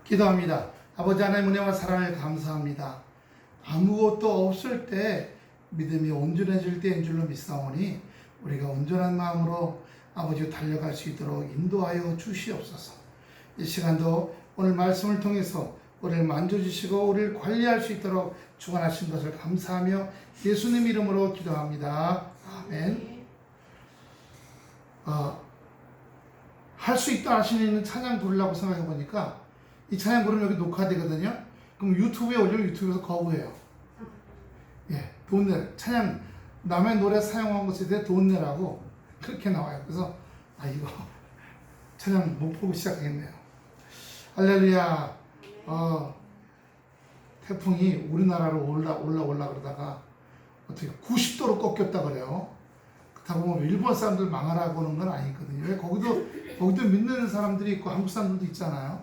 기도합니다. 아버지 하나님 은혜와 사랑을 감사합니다. 아무것도 없을 때 믿음이 온전해질 때인 줄로 믿사오니 우리가 온전한 마음으로 아버지 달려갈 수 있도록 인도하여 주시옵소서. 이 시간도 오늘 말씀을 통해서 우리를 만져주시고 우리를 관리할 수 있도록 주관하신 것을 감사하며 예수님 이름으로 기도합니다. 아멘. 할 수 있다 하시는 찬양 부르려고 생각해 보니까 이 찬양 부르면 여기 녹화되거든요. 그럼 유튜브에 올리면 유튜브에서 거부해요. 예, 돈 내. 찬양 남의 노래 사용한 것에 대해 돈 내라고 그렇게 나와요. 그래서 이거 찬양 못 부르고 시작하겠네요. 할렐루야. 태풍이 우리나라로 올라 그러다가 어떻게 90도로 꺾였다 그래요. 그렇다고 뭐 일본 사람들 망하라고 하는 건 아니거든요. 왜 거기도 믿는 사람들이 있고 한국 사람들도 있잖아요.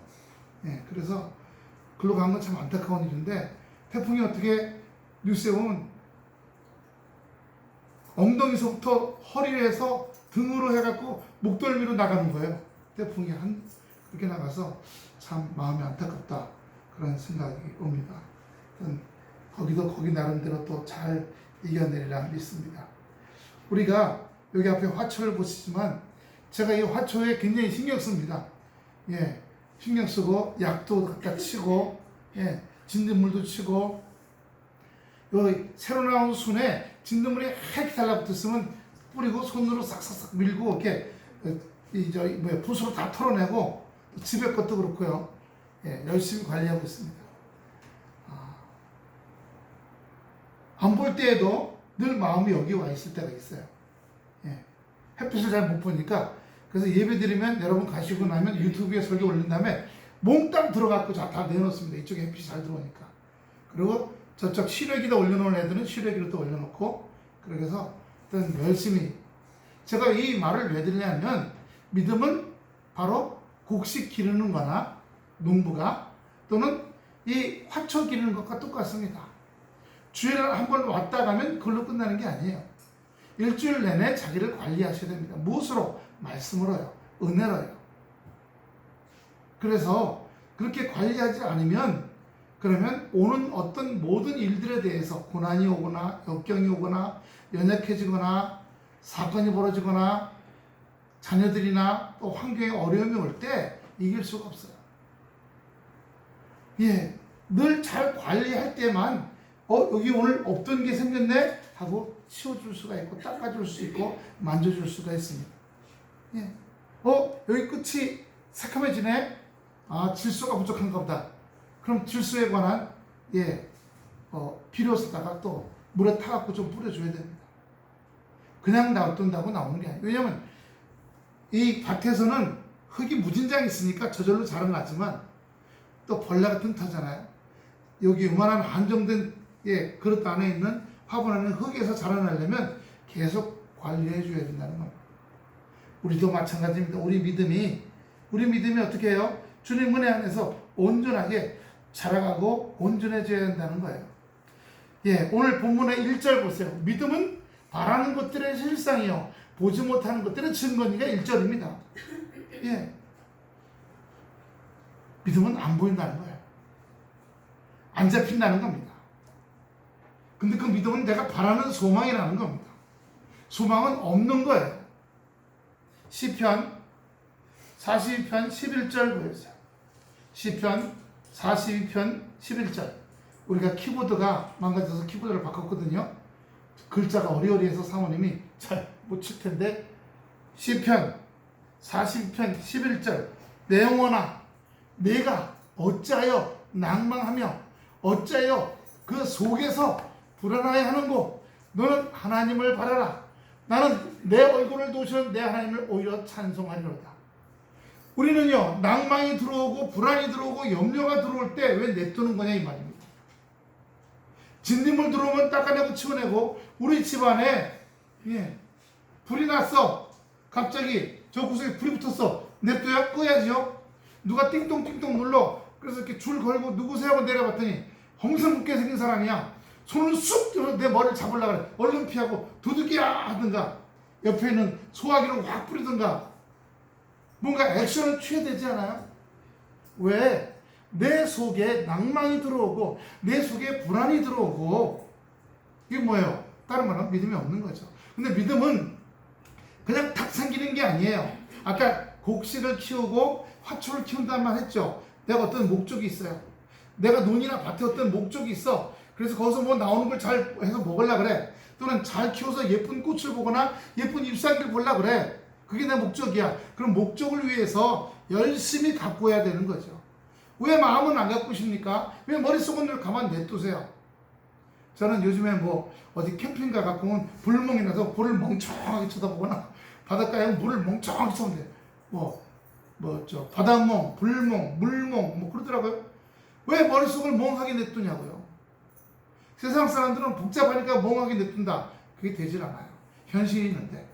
예, 그래서 글로 간 건 참 안타까운 일인데 태풍이 어떻게 뉴스에 보면 엉덩이서부터 허리에서 등으로 해갖고 목덜미로 나가는 거예요. 태풍이 그렇게 나가서 참 마음이 안타깝다 그런 생각이 옵니다. 거기도 거기 나름대로 또 잘 이겨내리라 믿습니다. 우리가 여기 앞에 화초를 보시지만 제가 이 화초에 굉장히 신경 씁니다. 예, 신경 쓰고 약도 갖다 치고 진딧물도 치고 여기 새로 나온 순에 진딧물이 이렇게 달라붙었으면 뿌리고 손으로 싹싹싹 밀고 이렇게 붓으로 다 털어내고 집에 것도 그렇고요. 예, 열심히 관리하고 있습니다. 안 볼 때에도 늘 마음이 여기 와 있을 때가 있어요. 예, 햇빛을 잘 못 보니까 그래서 예배 드리면 여러분 가시고 나면 유튜브에 설교 올린 다음에 몽땅 들어갖고 다 내놓습니다. 이쪽에 햇빛이 잘 들어오니까. 그리고 저쪽 시래기다 올려놓은 애들은 시래기로 또 올려놓고 그래서 열심히 제가 이 말을 왜 드리냐면 믿음은 바로 곡식 기르는 거나 농부가 또는 이 화초 기르는 것과 똑같습니다. 주일에 한번 왔다 가면 그걸로 끝나는 게 아니에요. 일주일 내내 자기를 관리하셔야 됩니다. 무엇으로? 말씀으로요. 은혜로요. 그래서 그렇게 관리하지 않으면 그러면 오는 어떤 모든 일들에 대해서 고난이 오거나 역경이 오거나 연약해지거나 사건이 벌어지거나 자녀들이나 또 환경에 어려움이 올 때 이길 수가 없어요. 예, 늘 잘 관리할 때만 여기 오늘 없던 게 생겼네 하고 치워줄 수가 있고 닦아줄 수 있고 만져줄 수가 있습니다. 예, 여기 끝이 새카매지네. 질소가 부족한가 보다. 그럼 질소에 관한 비료 사다가 또 물에 타갖고 좀 뿌려줘야 됩니다. 그냥 놔둔다고 나오는 게 아니에요. 왜냐면 이 밭에서는 흙이 무진장 있으니까 저절로 자라나지만 또 벌레 같은 터잖아요. 여기 요만한 한정된 그릇 안에 있는 화분 안에 흙에서 자라나려면 계속 관리해 줘야 된다는 겁니다. 우리도 마찬가지입니다. 우리 믿음이 어떻게 해요? 주님 은혜 안에서 온전하게 자라가고 온전해져야 한다는 거예요. 예, 오늘 본문의 1절 보세요. 믿음은 바라는 것들의 실상이요 보지 못하는 것들의 증거니까 1절입니다. 예, 믿음은 안 보인다는 거예요. 안 잡힌다는 겁니다. 근데 그 믿음은 내가 바라는 소망이라는 겁니다. 소망은 없는 거예요. 시편 42편 11절 보여주세요. 시편 42편 11절. 우리가 키보드가 망가져서 키보드를 바꿨거든요. 글자가 어리어리해서 사모님이 잘 못 칠 텐데 시편 42편 11절 내 영혼아 내가 어찌하여 낭망하며 어찌하여 그 속에서 불안하게 하는고 너는 하나님을 바라라. 나는 내 얼굴을 도우시는 내 하나님을 오히려 찬송하리로다. 우리는요 낭망이 들어오고 불안이 들어오고 염려가 들어올 때 왜 내두는 거냐 이 말입니다. 진딧물 들어오면 닦아내고 치워내고 우리 집안에 불이 났어. 갑자기 저 구석에 불이 붙었어. 냅둬야 꺼야지요. 누가 띵동띵동 눌러. 그래서 이렇게 줄 걸고 누구세요 하고 내려봤더니 홍성붙게 생긴 사람이야. 손을 쑥 들어 내 머리를 잡으려고 그래. 얼른 피하고 도둑이야 하든가 옆에 있는 소화기를 확 뿌리든가 뭔가 액션을 취해야 되지 않아요? 왜? 내 속에 낭만이 들어오고 내 속에 불안이 들어오고 이게 뭐예요? 다른 말은 믿음이 없는 거죠. 근데 믿음은 그냥 탁 생기는 게 아니에요. 아까 곡식을 키우고 화초를 키운다는 말 했죠. 내가 어떤 목적이 있어요. 내가 논이나 밭에 어떤 목적이 있어. 그래서 거기서 뭐 나오는 걸 잘 해서 먹으려고 그래. 또는 잘 키워서 예쁜 꽃을 보거나 예쁜 잎사귀를 보려고 그래. 그게 내 목적이야. 그럼 목적을 위해서 열심히 가꿔야 되는 거죠. 왜 마음은 안 가꾸십니까? 왜 머릿속은 늘 가만 냅두세요? 저는 요즘에 뭐 어디 캠핑가 갖고 오면 불멍이 나서 불을 멍청하게 쳐다보거나 바닷가에 물을 멍청하게 쳐다보는데 바닷멍, 불멍, 물멍 뭐 그러더라고요. 왜 머릿속을 멍하게 냅두냐고요. 세상 사람들은 복잡하니까 멍하게 냅둔다. 그게 되질 않아요. 현실이 있는데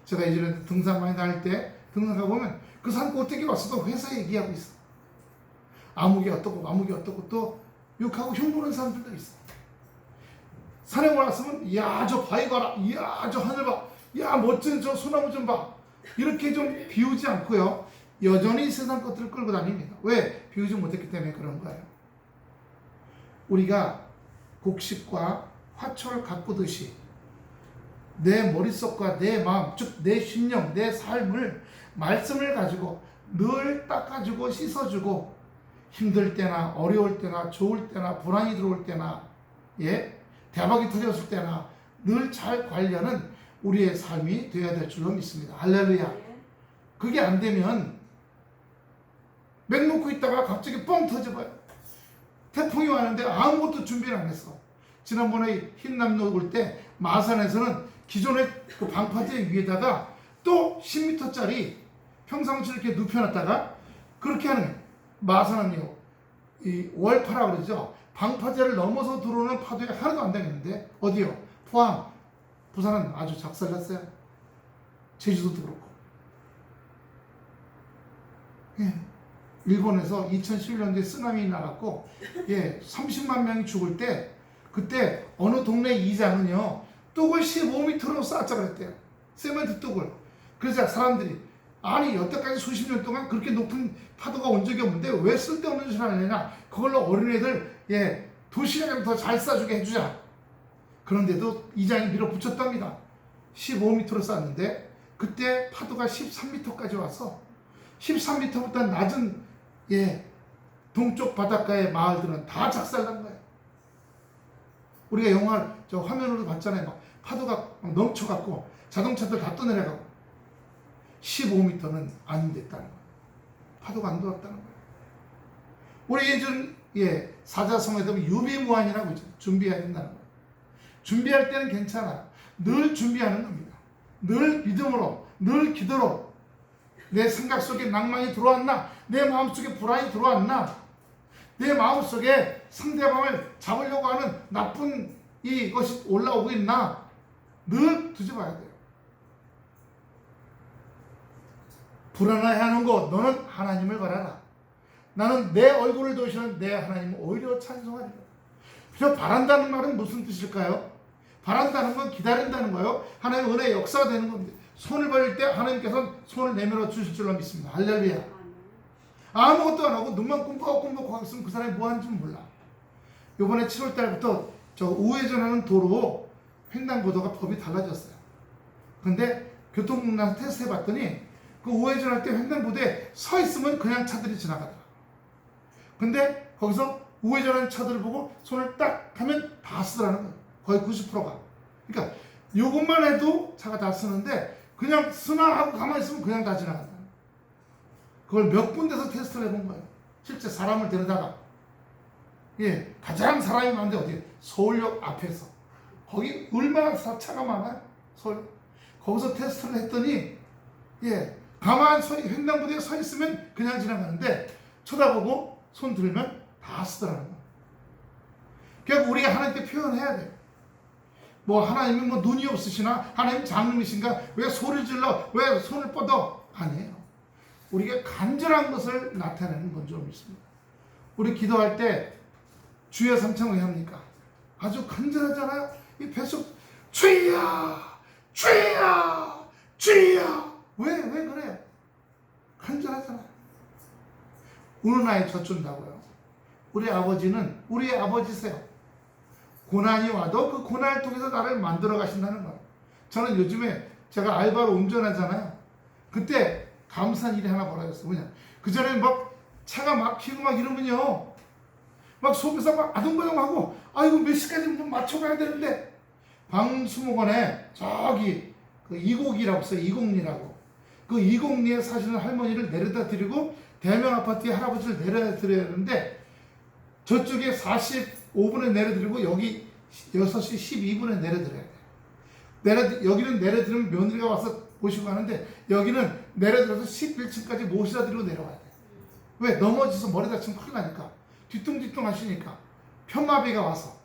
제가 예전에 등산 많이 다닐 때 등산 가보면 그 산 꼭대기 왔어도 회사 얘기하고 있어. 아무개 어떻고 아무개 어떻고 또 욕하고 흉보는 사람들도 있어. 산에 올라왔으면 야 저 바위 봐라, 야 저 하늘 봐, 야 멋진 저 소나무 좀 봐. 이렇게 좀 비우지 않고요. 여전히 세상 것들을 끌고 다닙니다. 왜? 비우지 못했기 때문에 그런 거예요. 우리가 곡식과 화초를 가꾸듯이 내 머릿속과 내 마음, 즉 내 심령, 내 삶을 말씀을 가지고 늘 닦아주고 씻어주고 힘들 때나 어려울 때나 좋을 때나 불안이 들어올 때나 대박이 터졌을 때나 늘 잘 관리하는 우리의 삶이 되어야 될 줄로 믿습니다. 할렐루야. 그게 안 되면 맥 놓고 있다가 갑자기 뻥 터져봐요. 태풍이 왔는데 아무것도 준비를 안 했어. 지난번에 흰남노 올 때 마산에서는 기존의 그 방파제 위에다가 또 10m짜리 평상시 이렇게 눕혀놨다가 그렇게 하는 거예요. 마산은요, 이 월파라 그러죠. 방파제를 넘어서 들어오는 파도에 하나도 안 당했는데 어디요? 포항, 부산은 아주 작살났어요. 제주도도 그렇고. 일본에서 2011년도에 쓰나미 나갔고 30만 명이 죽을 때 그때 어느 동네 이장은요 뚝을 15m로 쌓았자 그랬대요. 세멘트 뚝을. 그래서 사람들이 아니 여태까지 수십 년 동안 그렇게 높은 파도가 온 적이 없는데 왜 쓸데없는 짓을 하느냐. 그걸로 어린애들 도시락을 더 잘 싸주게 해주자. 그런데도 이장이 밀어붙였답니다. 15m로 쌓았는데 그때 파도가 13m까지 와서 13m보다 낮은 동쪽 바닷가의 마을들은 다 작살난 거예요. 우리가 영화 저 화면으로 봤잖아요. 막 파도가 막 넘쳐갖고 자동차들 다 떠내려가고 15m는 안 됐다는 거예요. 파도가 안 돌았다는 거예요. 우리 예전 사자성어에 보면 유비무환이라고 있죠. 준비해야 된다는 거예요. 준비할 때는 괜찮아요. 늘 준비하는 겁니다. 늘 믿음으로, 늘 기도로 내 생각 속에 낭만이 들어왔나? 내 마음속에 불안이 들어왔나? 내 마음속에 상대방을 잡으려고 하는 나쁜 이것이 올라오고 있나? 늘 뒤져봐야 돼요. 불안해하는 거 너는 하나님을 바라라. 나는 내 얼굴을 도시는 내 하나님을 오히려 찬송하리라. 그래서 바란다는 말은 무슨 뜻일까요? 바란다는 건 기다린다는 거예요. 하나님의 은혜의 역사가 되는 겁니다. 손을 벌릴 때 하나님께서는 손을 내밀어 주실 줄로 믿습니다. 할렐루야. 아무것도 안 하고 눈만 꼼뻑꼼뻑 하고 있으면 그 사람이 뭐 하는지 몰라. 요번에 7월 달부터 저 우회전하는 도로 횡단보도가 법이 달라졌어요. 근데 교통공단 테스트 해봤더니 그 우회전할 때 횡단보도에 서 있으면 그냥 차들이 지나가더라. 근데 거기서 우회전하는 차들을 보고 손을 딱 하면 다 쓰더라는 거예요. 거의 90%가. 그러니까 요것만 해도 차가 다 쓰는데 그냥 쓰나 하고 가만히 있으면 그냥 다 지나간다. 그걸 몇 군데서 테스트를 해본 거예요. 실제 사람을 데려다가 가장 사람이 많은데 어디? 서울역 앞에서. 거기 얼마나 차가 많아요. 서울. 거기서 테스트를 했더니 가만히 횡단보도에 서 있으면 그냥 지나가는데 쳐다보고 손 들면 다 쓰더라는 거예요. 그러니까 우리가 하나님께 표현해야 돼요. 뭐 하나님은 뭐 눈이 없으시나? 하나님 장님이신가? 왜 소리를 질러? 왜 손을 뻗어? 아니에요. 우리가 간절한 것을 나타내는 건 줄 믿습니다. 우리 기도할 때 주여 삼창 왜 합니까? 아주 간절하잖아요. 이 뱃속 주여 주여 주여 왜 그래요? 간절하잖아요. 우는 아이 젖준다고요. 우리 아버지는 우리의 아버지세요. 고난이 와도 그 고난을 통해서 나를 만들어 가신다는 거예요. 저는 요즘에 제가 알바로 운전하잖아요. 그때 감사한 일이 하나 벌어졌어요. 뭐냐? 그 전에 막 차가 막히고 막 이러면요, 막 속에서 막 아둥바둥하고, 이거 몇 시까지 좀 맞춰가야 되는데, 방수목원에 저기 그 이곡이라고 써요. 이곡리라고. 그 이곡리에 사시는 할머니를 내려다 드리고 대명 아파트에 할아버지를 내려다 드려야 되는데, 저쪽에 45분에 내려드리고 여기 6시 12분에 내려드려야 돼요. 여기는 내려드리면 며느리가 와서 모시고 가는데, 여기는 내려들어서 11층까지 모시다 드리고 내려와야 돼요. 왜? 넘어져서 머리 다치면 큰일 나니까. 뒤뚱뒤뚱 하시니까 편마비가 와서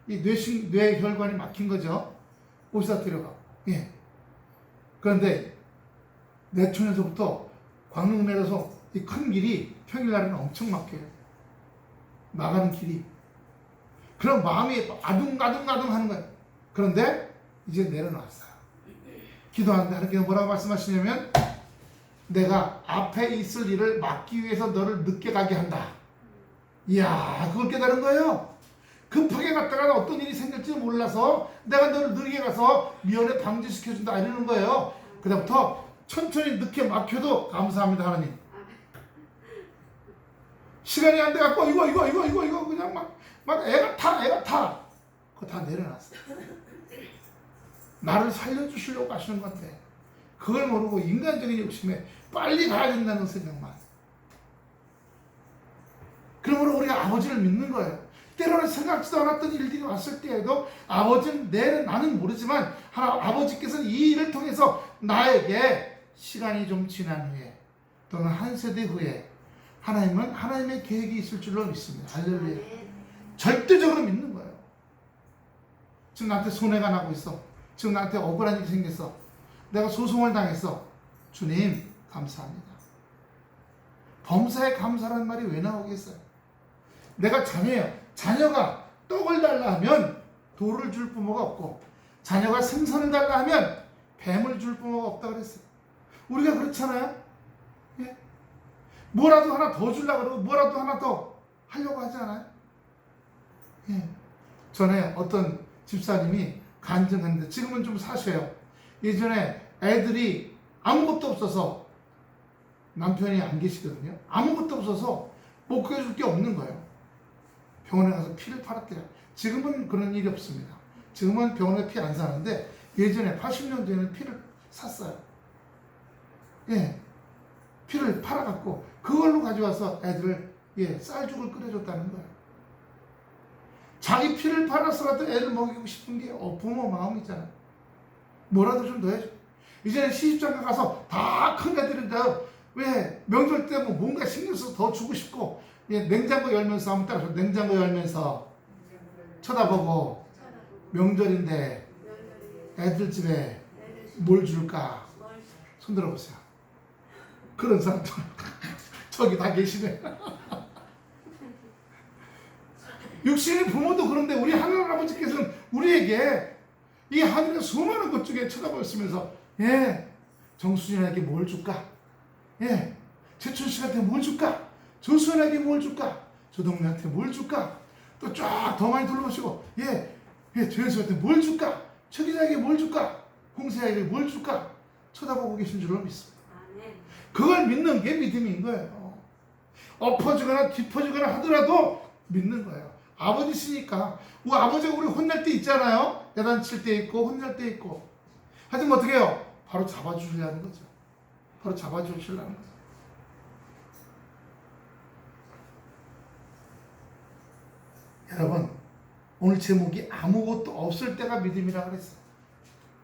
이 뇌혈관이 막힌 거죠. 모시다 데려가. 예. 그런데 내촌에서부터 광릉 내려서 이 큰 길이 평일날에는 엄청 막혀요. 나가는 길이. 그럼 마음이 아둥아둥아둥 하는 거예요. 그런데 이제 내려놨어요. 기도하는데 하나님께서 뭐라고 말씀하시냐면, 내가 앞에 있을 일을 막기 위해서 너를 늦게 가게 한다. 이야, 그걸 깨달은 거예요. 급하게 갔다가 어떤 일이 생길지 몰라서 내가 너를 느리게 가서 미연에 방지시켜준다 이러는 거예요. 그다음부터 천천히 늦게 막혀도 감사합니다 하나님. 시간이 안 돼갖고 이거 그냥 막 애가 타 그거 다 내려놨어요. 나를 살려주시려고 하시는 건데 그걸 모르고 인간적인 욕심에 빨리 가야 된다는 생각만. 그러므로 우리가 아버지를 믿는 거예요. 때로는 생각지도 않았던 일들이 왔을 때에도 아버지는 나는 모르지만 아버지께서는 이 일을 통해서 나에게 시간이 좀 지난 후에 또는 한 세대 후에 하나님은 하나님의 계획이 있을 줄로 믿습니다. 할렐루야. 절대적으로 믿는 거예요. 지금 나한테 손해가 나고 있어. 지금 나한테 억울한 일이 생겼어. 내가 소송을 당했어. 주님 감사합니다. 범사에 감사라는 말이 왜 나오겠어요? 내가 자녀예요. 자녀가 떡을 달라 하면 돌을 줄 부모가 없고, 자녀가 생선을 달라 하면 뱀을 줄 부모가 없다고 그랬어요. 우리가 그렇잖아요. 예? 뭐라도 하나 더 주려고 그러고 뭐라도 하나 더 하려고 하지 않아요? 예. 전에 어떤 집사님이 간증했는데 지금은 좀 사셔요. 예전에 애들이 아무것도 없어서, 남편이 안 계시거든요. 아무것도 없어서 먹여줄 게 없는 거예요. 병원에 가서 피를 팔았대요. 지금은 그런 일이 없습니다. 지금은 병원에 피 안 사는데 예전에 80년도에는 피를 샀어요. 예, 피를 팔아갖고 그걸로 가져와서 애들을 쌀죽을 끓여줬다는 거예요. 자기 피를 팔아서라도 애를 먹이고 싶은 게 부모 마음이잖아요. 뭐라도 좀 더 해줘. 이제는 시집장가 가서 다 큰 애들인데요. 왜 명절 때 뭐 뭔가 신경 써서 더 주고 싶고, 냉장고 열면서 한번 따라서 냉장고 열면서 쳐다보고 명절인데 애들 집에 뭘 줄까? 손 들어보세요. 그런 사람들 저기 다 계시네. 육신의 부모도 그런데 우리 하늘 아버지께서는 우리에게 이 하늘의 수많은 것 중에 쳐다보시면서 정수진에게 뭘 줄까? 최춘 씨한테 뭘 줄까? 조수연에게 뭘 줄까? 조동래한테 뭘 줄까? 또 쫙 더 많이 둘러보시고 조현수한테 뭘 줄까? 최 기자에게 뭘 줄까? 홍세아에게 뭘 줄까? 쳐다보고 계신 줄로 믿습니다. 그걸 믿는 게 믿음인 거예요. 엎어지거나 뒤퍼지거나 하더라도 믿는 거예요. 아버지시니까. 아버지가 우리 혼낼 때 있잖아요. 야단칠 때 있고 혼낼 때 있고. 하지만 어떻게 해요? 바로 잡아주시려는 거죠. 바로 잡아주시려는 거죠. 여러분, 오늘 제목이 아무것도 없을 때가 믿음이라고 그랬어요.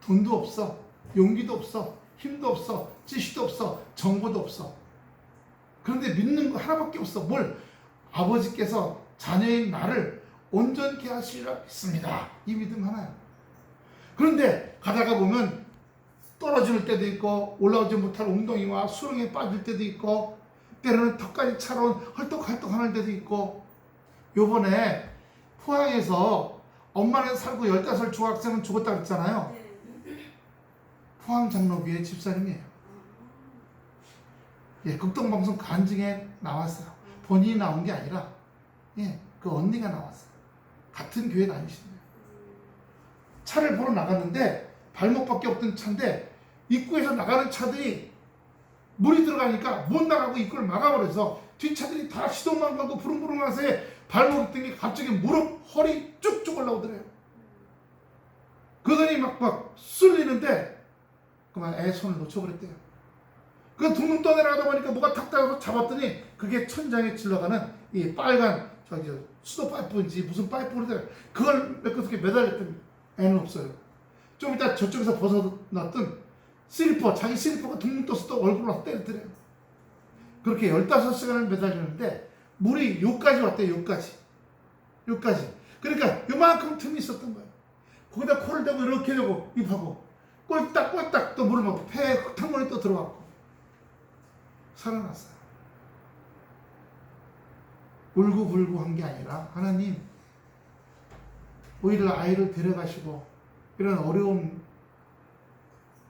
돈도 없어, 용기도 없어, 힘도 없어, 지식도 없어, 정보도 없어. 그런데 믿는 거 하나밖에 없어. 뭘? 아버지께서 자녀인 나를 온전케 하시리라 믿습니다. 이 믿음 하나요. 그런데 가다가 보면 떨어질 때도 있고 올라오지 못할 웅덩이와 수렁에 빠질 때도 있고 때로는 턱까지 차로 헐떡헐떡 하는 데도 있고, 요번에 포항에서 엄마는 살고 15살 중학생은 죽었다 그랬잖아요. 포항 장로교회 집사님이에요. 극동방송 간증에 나왔어요. 본인이 나온 게 아니라 그 언니가 나왔어요. 같은 교회 다니시네요. 차를 보러 나갔는데 발목밖에 없던 차인데 입구에서 나가는 차들이 물이 들어가니까 못 나가고 입구를 막아버려서 뒷차들이 다 시동만 걸고 부릉부릉 하면서 발목 있던 게 갑자기 무릎, 허리 쭉쭉 올라오더래요. 그러더니 막 쏠리는데 그만 애 손을 놓쳐버렸대요. 그 둥둥 떠내려가다 보니까 뭐가 탁 따라서 잡았더니 그게 천장에 질러가는 이 빨간 수도 파이프인지 무슨 파이프로 돼 그걸 어떻게 매달렸더니 애는 없어요. 좀 이따 저쪽에서 벗어났던 슬리퍼, 자기 슬리퍼가 둥둥 떠서 또 얼굴로 와서 때리더래요. 그렇게 15시간을 매달렸는데 물이 요까지 왔대요. 요까지. 그러니까 요만큼 틈이 있었던 거예요. 거기다 코를 대고 이렇게 대고 입하고 꼴딱 또 물을 먹고 폐에 흙탕물이 또 들어갔고 살아났어요. 울고불고 한 게 아니라 하나님 오히려 아이를 데려가시고 이런 어려움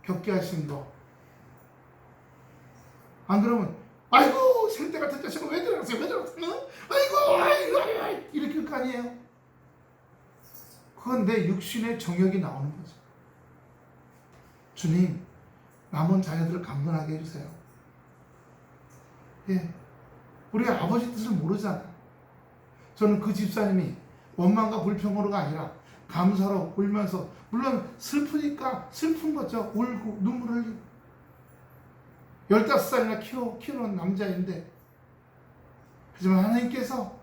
겪게 하신 거 안 그러면 아이고 생때 같은 자식은 왜 들어갔어요? 아이고 이렇게 할 거 아니에요. 그건 내 육신의 정욕이 나오는 거죠. 주님 남은 자녀들을 강건하게 해주세요. 우리가 아버지 뜻을 모르잖아요. 저는 그 집사님이 원망과 불평으로가 아니라 감사로 울면서, 물론 슬프니까 슬픈 거죠. 울고 눈물 흘리고 15살이나 키우는 남자인데, 하지만 하나님께서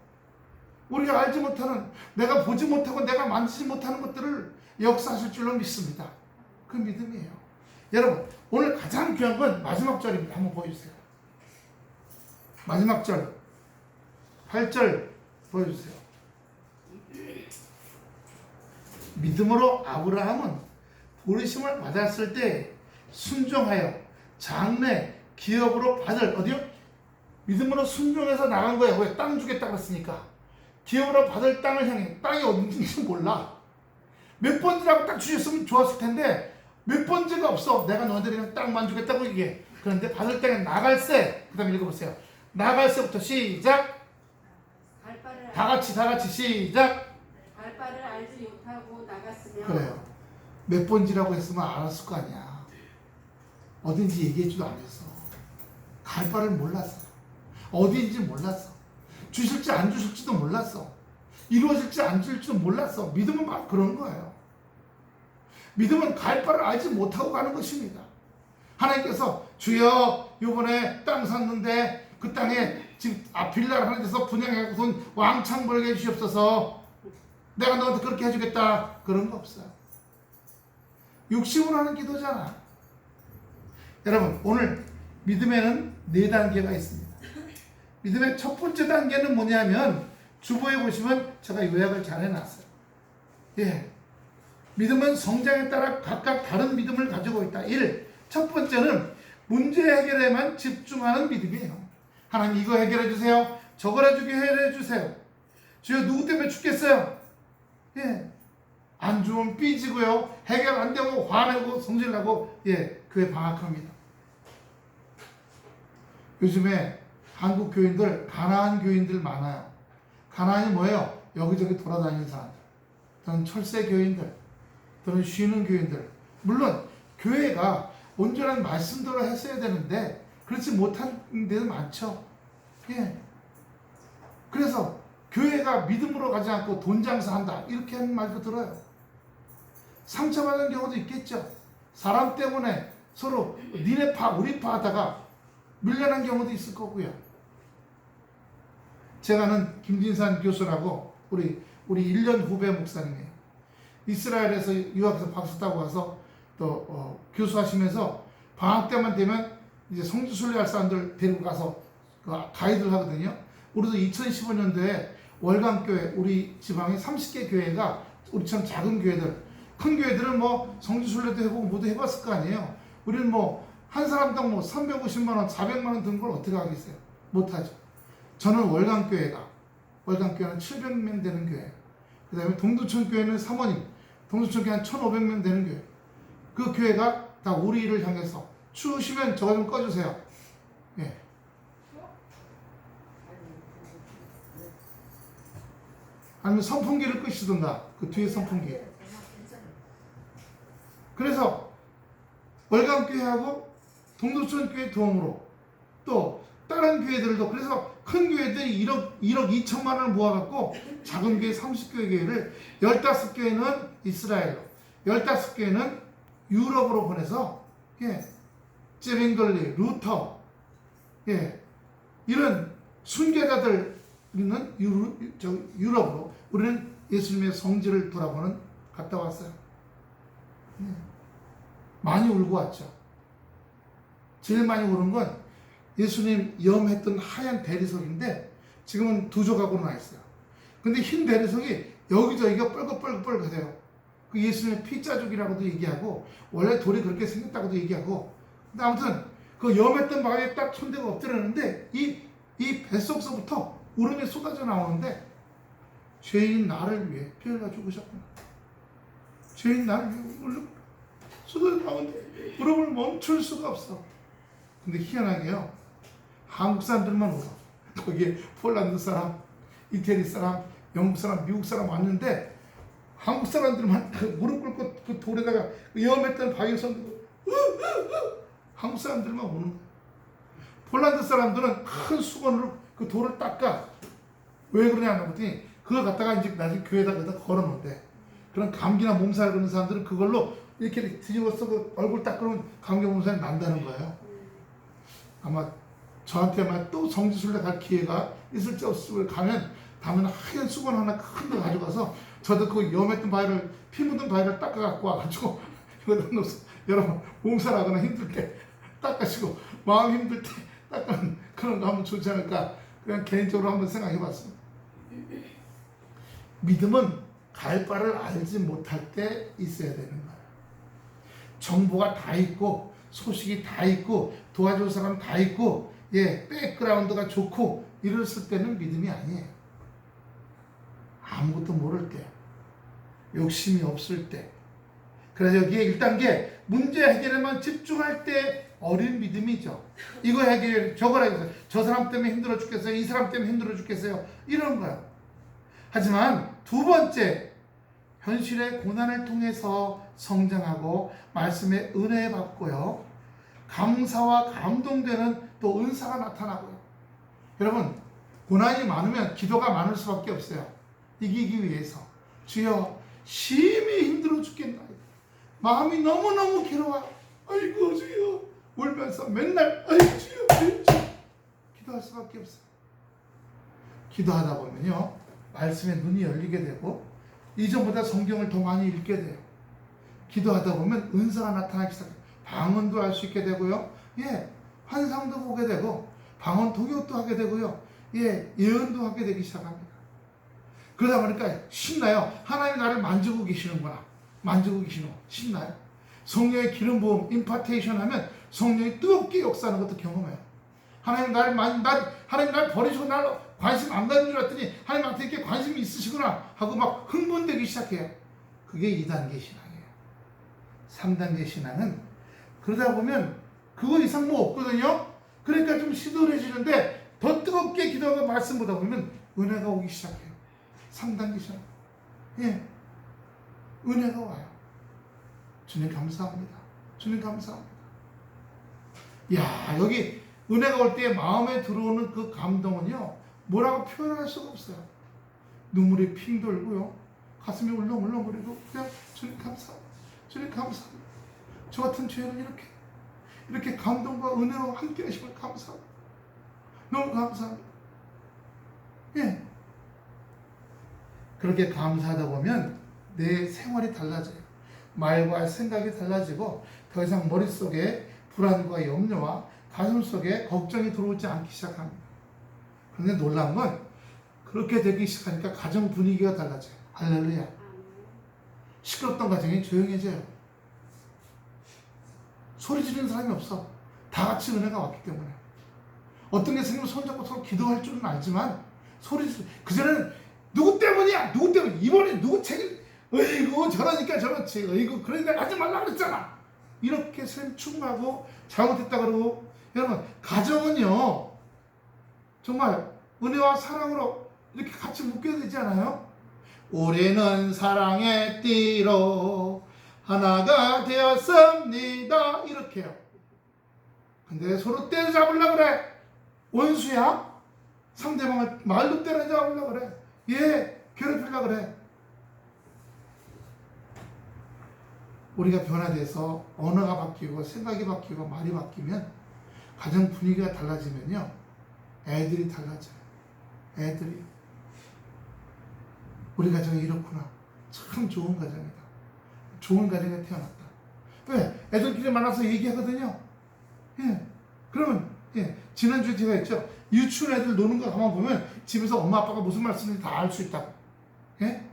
우리가 알지 못하는, 내가 보지 못하고 내가 만지지 못하는 것들을 역사하실 줄로 믿습니다. 그 믿음이에요. 여러분 오늘 가장 귀한 건 마지막 절입니다. 한번 보여주세요. 마지막 절 8절 보여주세요. 믿음으로 아브라함은 부르심을 받았을 때 순종하여 장래 기업으로 받을, 어디요? 믿음으로 순종해서 나간 거예요. 왜? 땅 주겠다 그랬으니까. 기업으로 받을 땅을 향해, 땅이 어딘지 몰라. 몇 번째라고 딱 주셨으면 좋았을 텐데 몇 번째가 없어. 내가 너희들에게 땅만 주겠다고 얘기해. 그런데 받을 땅에 나갈새, 그 다음에 읽어보세요. 나갈새부터 시작. 다 같이 시작. 갈 바를 알지 못하고 나갔으며. 그래요. 몇 번지라고 했으면 알았을 거 아니야. 어딘지 얘기해주도 안 했어. 갈 바를 몰랐어. 어디인지 몰랐어. 주실지 안 주실지도 몰랐어. 이루어질지 안 이루어질지도 몰랐어. 믿음은 막 그런 거예요. 믿음은 갈 바를 알지 못하고 가는 것입니다. 하나님께서 주여 이번에 땅 샀는데 그 땅에 지금 빌라를 하나 데서 분양해서 돈 왕창 벌게 해주시옵소서. 내가 너한테 그렇게 해주겠다. 그런 거 없어요. 욕심으로 하는 기도잖아. 여러분 오늘 믿음에는 4단계가 있습니다. 믿음의 첫 번째 단계는 뭐냐면 주보에 보시면 제가 요약을 잘 해놨어요. 믿음은 성장에 따라 각각 다른 믿음을 가지고 있다. 1. 첫 번째는 문제 해결에만 집중하는 믿음이에요. 하나님 이거 해결해 주세요. 저걸 해결해 주세요. 주여 누구 때문에 죽겠어요? 안 주면 삐지고요. 해결 안 되고 화내고 성질나고 교회 방학합니다. 요즘에 한국 교인들 가난한 교인들 많아요. 가난이 뭐예요? 여기저기 돌아다니는 사람들. 저는 철새 교인들, 저는 쉬는 교인들. 물론 교회가 온전한 말씀대로 했어야 되는데 그렇지 못한 데도 많죠. 그래서 교회가 믿음으로 가지 않고 돈 장사한다 이렇게 하는 말도 들어요. 상처받는 경우도 있겠죠. 사람 때문에 서로 니네 파 우리 파 하다가 밀려난 경우도 있을 거고요. 제가 아는 김진산 교수라고 우리 1년 후배 목사님이에요. 이스라엘에서 유학해서 박수 따고 와서 또 교수하시면서 방학 때만 되면 이제 성지순례할 사람들 데리고 가서 가이드를 하거든요. 우리도 2015년도에 월강교회, 우리 지방에 30개 교회가 우리처럼 작은 교회들, 큰 교회들은 뭐 성지순례도 해보고 모두 해봤을 거 아니에요. 우리는 뭐 한 사람당 뭐 350만 원, 400만 원 든 걸 어떻게 하겠어요? 못하죠. 저는 월강교회는 700명 되는 교회, 그 다음에 동두천 교회는 사모님, 동두천 교회 한 1,500명 되는 교회. 그 교회가 다 우리를 향해서 추우시면 저거 좀 꺼주세요. 아니면 선풍기를 끄시든가, 그 뒤에 선풍기. 그래서 월감교회하고 동두천교회 도움으로 또 다른 교회들도, 그래서 큰 교회들이 1억 2천만 원을 모아갖고 작은 교회 30교회를 15교회는 이스라엘로, 15교회는 유럽으로 보내서, 예, 제빙글리, 루터, 예, 이런 순교자들 있는 유럽으로 우리는 예수님의 성지를 돌아보는 갔다 왔어요. 예. 많이 울고 왔죠. 제일 많이 우는 건 예수님 염했던 하얀 대리석인데 지금은 두 조각으로 나 있어요. 근데 흰 대리석이 여기저기가 뻘겋뻘겋뻘겋해요. 그 예수님의 피자족이라고도 얘기하고 원래 돌이 그렇게 생겼다고도 얘기하고, 근데 아무튼 그 염했던 바위에 딱 손대고 엎드렸는데 이 뱃속서부터 울음이 쏟아져 나오는데, 죄인 나를 위해 피 흘려 죽으셨구나. 죄인 나를 위해 쏟아져 나오는데 울음을 멈출 수가 없어. 근데 희한하게요, 한국 사람들만 울어. 거기에 폴란드 사람, 이태리 사람, 영국 사람, 미국 사람 왔는데 한국 사람들만 그 무릎 꿇고 그 돌에다가 위험했던 바위에 손들고 한국 사람들만 우는 거야. 폴란드 사람들은 큰 수건으로 그 돌을 닦아. 왜 그러냐 하더니 그걸 갖다가 이제 나중에 교회에다 걸어놓는데, 그런 감기나 몸살 그런 사람들은 그걸로 이렇게 뒤집어서 그 얼굴 닦으면 감기 몸살이 난다는 거예요. 아마 저한테만 또 성지순례 갈 기회가 있을지 없을지 가면 하얀 수건 하나 큰 거 가져가서 저도 그 염했던 바위를, 피 묻은 바위를 닦아 갖고 와가지고 이거다 넣어서 여러분 몸살하거나 힘들 때 닦으시고 마음 힘들 때 닦는 그런 거 하면 좋지 않을까, 그냥 개인적으로 한번 생각해 봤습니다. 믿음은 갈 바를 알지 못할 때 있어야 되는 거예요. 정보가 다 있고 소식이 다 있고 도와줄 사람 다 있고, 예, 백그라운드가 좋고 이랬을 때는 믿음이 아니에요. 아무것도 모를 때, 욕심이 없을 때. 그래서 여기에 1단계 문제 해결에만 집중할 때 어린 믿음이죠. 이거 해결, 저걸 해결, 저 사람 때문에 힘들어 죽겠어요, 이 사람 때문에 힘들어 죽겠어요, 이런 거야. 하지만 두 번째, 현실의 고난을 통해서 성장하고 말씀의 은혜 받고요, 감사와 감동되는 또 은사가 나타나고요. 여러분, 고난이 많으면 기도가 많을 수밖에 없어요. 이기기 위해서. 주여, 심히 힘들어 죽겠나이다. 마음이 너무너무 괴로워. 아이고 주여. 울면서 맨날 아이고 주여, 아이고 주여. 기도할 수밖에 없어요. 기도하다 보면요, 말씀에 눈이 열리게 되고 이전보다 성경을 더 많이 읽게 돼요. 기도하다 보면 은사가 나타나기 시작해요. 방언도 할 수 있게 되고요, 예, 환상도 보게 되고 방언 통역도 하게 되고요, 예, 예언도 하게 되기 시작합니다. 그러다 보니까 신나요. 하나님 나를 만지고 계시는구나. 만지고 계시는 거 신나요. 성령의 기름 부음, 임파테이션 하면 성령이 뜨겁게 역사하는 것도 경험해요. 하나님 하나님 날 버리시고 날 관심 안 가는 줄 알았더니 하나님 나한테 이렇게 관심이 있으시구나 하고 막 흥분되기 시작해요. 그게 2단계 신앙이에요. 3단계 신앙은 그러다 보면 그거 이상 뭐 없거든요. 그러니까 좀 시들해지는데 더 뜨겁게 기도하고 말씀 보다 보면 은혜가 오기 시작해요. 3단계 신앙. 예, 은혜가 와요. 주님 감사합니다. 주님 감사합니다. 야, 여기 은혜가 올 때 마음에 들어오는 그 감동은요, 뭐라고 표현할 수가 없어요. 눈물이 핑 돌고요, 가슴이 울렁울렁거리고 그냥 주님 감사합니다. 주님 감사합니다. 저 같은 죄는 이렇게 감동과 은혜로 함께 하심을 감사합니다. 너무 감사합니다. 예. 그렇게 감사하다 보면 내 생활이 달라져요. 말과 생각이 달라지고 더 이상 머릿속에 불안과 염려와 가슴속에 걱정이 들어오지 않기 시작합니다. 그런데 놀라운 건 그렇게 되기 시작하니까 가정 분위기가 달라져요. 할렐루야. 시끄럽던 가정이 조용해져요. 소리 지르는 사람이 없어. 다 같이 은혜가 왔기 때문에. 어떤 게 생기면 손잡고 서로 기도할 줄은 알지만 그전에는 누구 때문이야? 누구 때문에? 이번에 누구 책임? 어이구 저러니까 저렇지. 어이구 그러니까 하지 말라 그랬잖아. 이렇게 생충하고 잘못했다 그러고. 여러분, 가정은요 정말 은혜와 사랑으로 이렇게 같이 묶여야 되지 않아요? 우리는 사랑의 띠로 하나가 되었습니다. 이렇게요. 근데 서로 때려잡으려고 그래. 원수야? 상대방을 말로 때려잡으려고 그래. 얘 괴롭히려고 그래. 우리가 변화돼서 언어가 바뀌고 생각이 바뀌고 말이 바뀌면 가정 분위기가 달라지면요, 애들이 달라져요. 애들이. 우리 가정이 이렇구나. 참 좋은 가정이다. 좋은 가정에 태어났다. 왜? 애들끼리 만나서 얘기하거든요. 예. 그러면, 예. 지난주에 제가 했죠. 유치원 애들 노는 거 가만 보면 집에서 엄마 아빠가 무슨 말 쓰는지 다 알 수 있다고. 예?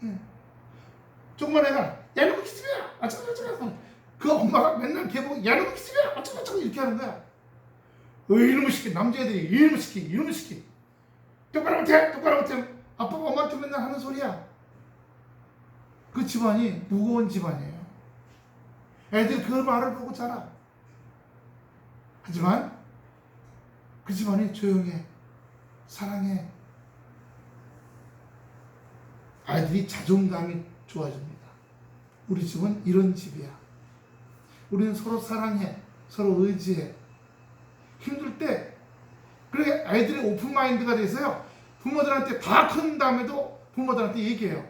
예. 조그만 애가, 야, 너 기집애야! 아차가차가. 그 엄마가 맨날 걔 보고, 야, 너 기집애야! 아차가차가 이렇게 하는 거야. 이놈의 새끼, 남자애들이 이놈의 새끼, 이놈의 새끼. 똑바로 못해! 똑바로 못해! 아빠가 엄마한테 맨날 하는 소리야. 그 집안이 무거운 집안이에요. 애들 그 말을 보고 자라. 하지만 그 집안이 조용해. 사랑해. 아이들이 자존감이 좋아집니다. 우리 집은 이런 집이야. 우리는 서로 사랑해. 서로 의지해. 힘들 때, 그렇게 아이들이 오픈마인드가 돼서요, 부모들한테 다 큰 다음에도 부모들한테 얘기해요.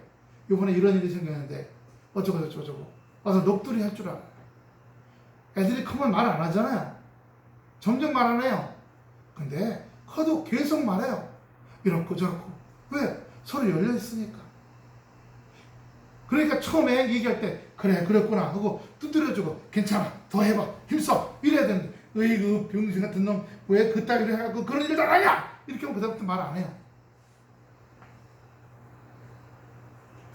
요번에 이런 일이 생겼는데 어쩌고 저쩌고 와서 넋두리 할 줄 알아요. 애들이 크면 말 안 하잖아요. 점점 말 안 해요. 근데 커도 계속 말해요. 이렇고 저렇고. 왜? 서로 열려 있으니까. 그러니까 처음에 얘기할 때 그래 그랬구나 하고 두드려주고 괜찮아 더 해봐 힘써 이래야 되는데 으이그 병신 같은 놈 왜 그따위로 해갖고 그런 일도 안 하냐 이렇게 하면 그다음부터 말 안 해요.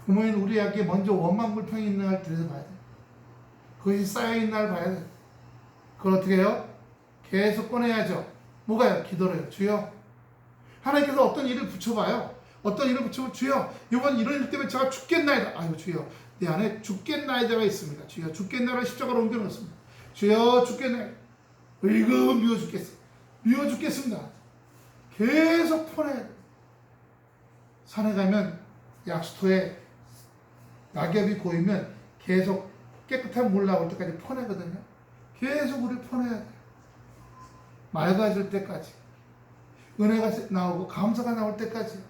부모님 우리에게 먼저 원망불평이 있는 날 들여다봐야 돼. 그것이 쌓여있는 날 봐야 돼. 그걸 어떻게 해요? 계속 꺼내야죠. 뭐가요? 기도로요. 주여, 하나님께서 어떤 일을 붙여봐요. 어떤 일을 붙여보면 주여, 이번 이런 일 때문에 제가 죽겠나이다. 아이고 주여, 내 안에 죽겠나이다가 있습니다. 주여, 죽겠나이다를 십자가로 옮겨놓습니다. 주여, 죽겠나이다. 이거 미워 죽겠어. 미워 죽겠습니다. 계속 퍼내야 돼. 산에 가면 약수터에 낙엽이 고이면 계속 깨끗한 물 나올 때까지 퍼내거든요. 계속 물을 퍼내야 돼. 맑아질 때까지. 은혜가 나오고 감사가 나올 때까지.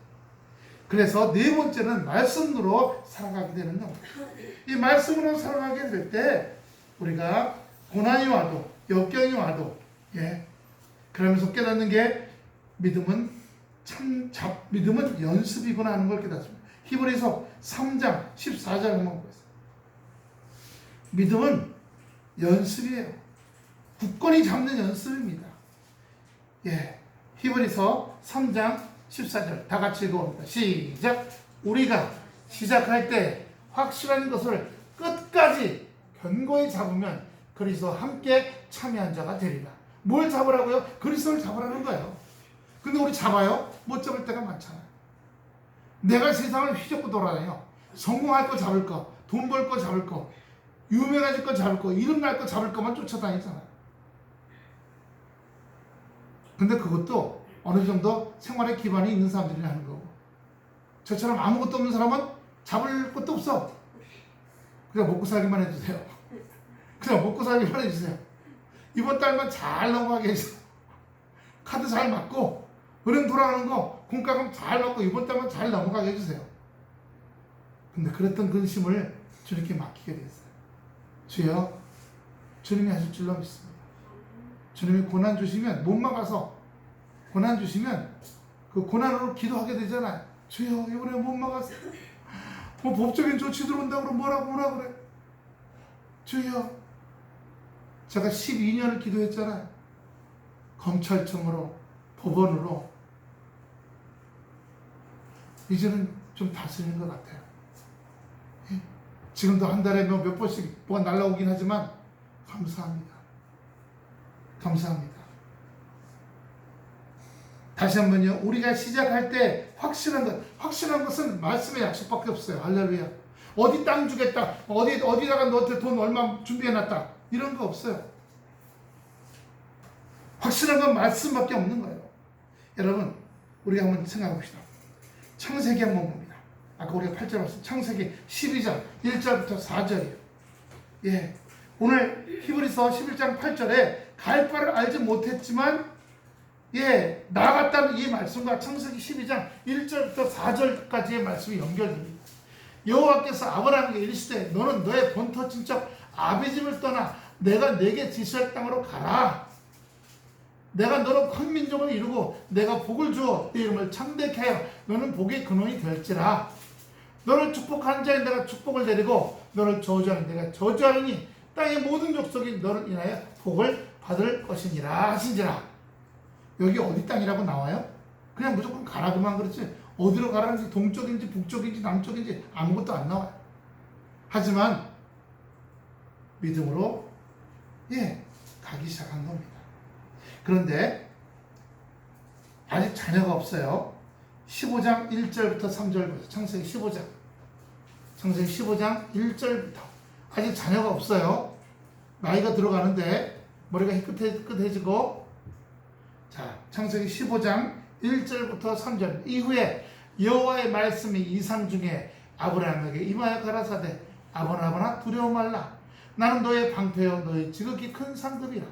그래서 네 번째는 말씀으로 살아가게 되는 겁니다. 이 말씀으로 살아가게 될 때 우리가 고난이 와도 역경이 와도 그러면서 깨닫는 게 믿음은 믿음은 연습이구나 하는 걸 깨닫습니다. 히브리서 3장 14절 한번 보겠습니다. 믿음은 연습이에요. 굳건히 잡는 연습입니다. 히브리서 3장 14절 다 같이 읽어봅니다. 시작. 우리가 시작할 때 확실한 것을 끝까지 견고히 잡으면 그리스도와 함께 참여한 자가 되리라. 뭘 잡으라고요? 그리스도를 잡으라는 거예요. 근데 우리 잡아요? 못 잡을 때가 많잖아요. 내가 세상을 휘젓고 돌아다녀. 성공할 거 잡을 거, 돈 벌 거 잡을 거, 유명해질 거 잡을 거, 이름 날 거 잡을 거만 쫓아다니잖아요. 근데 그것도 어느 정도 생활에 기반이 있는 사람들이 하는 거고, 저처럼 아무것도 없는 사람은 잡을 것도 없어. 그냥 먹고 살기만 해주세요. 그냥 먹고 살기만 해주세요. 이번 달만 잘 넘어가게 해주세요. 카드 잘 맞고 은행 돌아가는 거 공과금 잘 넣고 이번 달만 잘 넘어가게 해주세요. 근데 그랬던 근심을 주님께 맡기게 됐어요. 주여, 주님이 하실 줄로 믿습니다. 주님이 고난 주시면 못 막아서 고난 주시면 그 고난으로 기도하게 되잖아요. 주여, 이번에 못 막았어. 뭐 법적인 조치 들어온다고 그러면 뭐라 그래. 주여, 제가 12년을 기도했잖아요. 검찰청으로, 법원으로. 이제는 좀 다스리는 것 같아요. 지금도 한 달에 몇 번씩 뭐가 날라오긴 하지만 감사합니다. 감사합니다. 다시 한번요. 우리가 시작할 때 확실한 것은 말씀의 약속밖에 없어요. 할렐루야. 어디 땅 주겠다. 어디다가 너한테 돈 얼마 준비해놨다. 이런 거 없어요. 확실한 건 말씀밖에 없는 거예요. 여러분, 우리가 한번 생각해 봅시다. 창세기 한번 봅니다. 아까 우리가 8절 봤어요. 창세기 12장 1절부터 4절이에요. 예. 오늘 히브리서 11장 8절에 갈 바를 알지 못했지만 예, 나아갔다는 이 말씀과 창세기 12장 1절부터 4절까지의 말씀이 연결됩니다. 여호와께서 아브라함에게 이르시되 너는 너의 본토 친척 아비집을 떠나 내가 내게 지시할 땅으로 가라. 내가 너로 큰 민족을 이루고 내가 복을 주어 네 이름을 창대케 하여 너는 복의 근원이 될지라. 너를 축복한 자에 내가 축복을 내리고 너를 저주하는 내가 저주하느니 땅의 모든 족속이 너를 인하여 복을 받을 것이니라 하신지라. 여기 어디 땅이라고 나와요? 그냥 무조건 가라 그만 그렇지 어디로 가라는지 동쪽인지 북쪽인지 남쪽인지 아무것도 안 나와요. 하지만 믿음으로 가기 시작한 겁니다. 그런데 아직 자녀가 없어요. 15장 1절부터 3절 보세요. 창세기 15장 1절부터 아직 자녀가 없어요. 나이가 들어가는데 머리가 희끗희끗해지고 자, 창세기 15장 1절부터 3절 이후에 여호와의 말씀이 이상 중에 아브라함에게 임하여 가라사대 아브라함아 두려워 말라. 나는 너의 방패요 너의 지극히 큰 상급이라.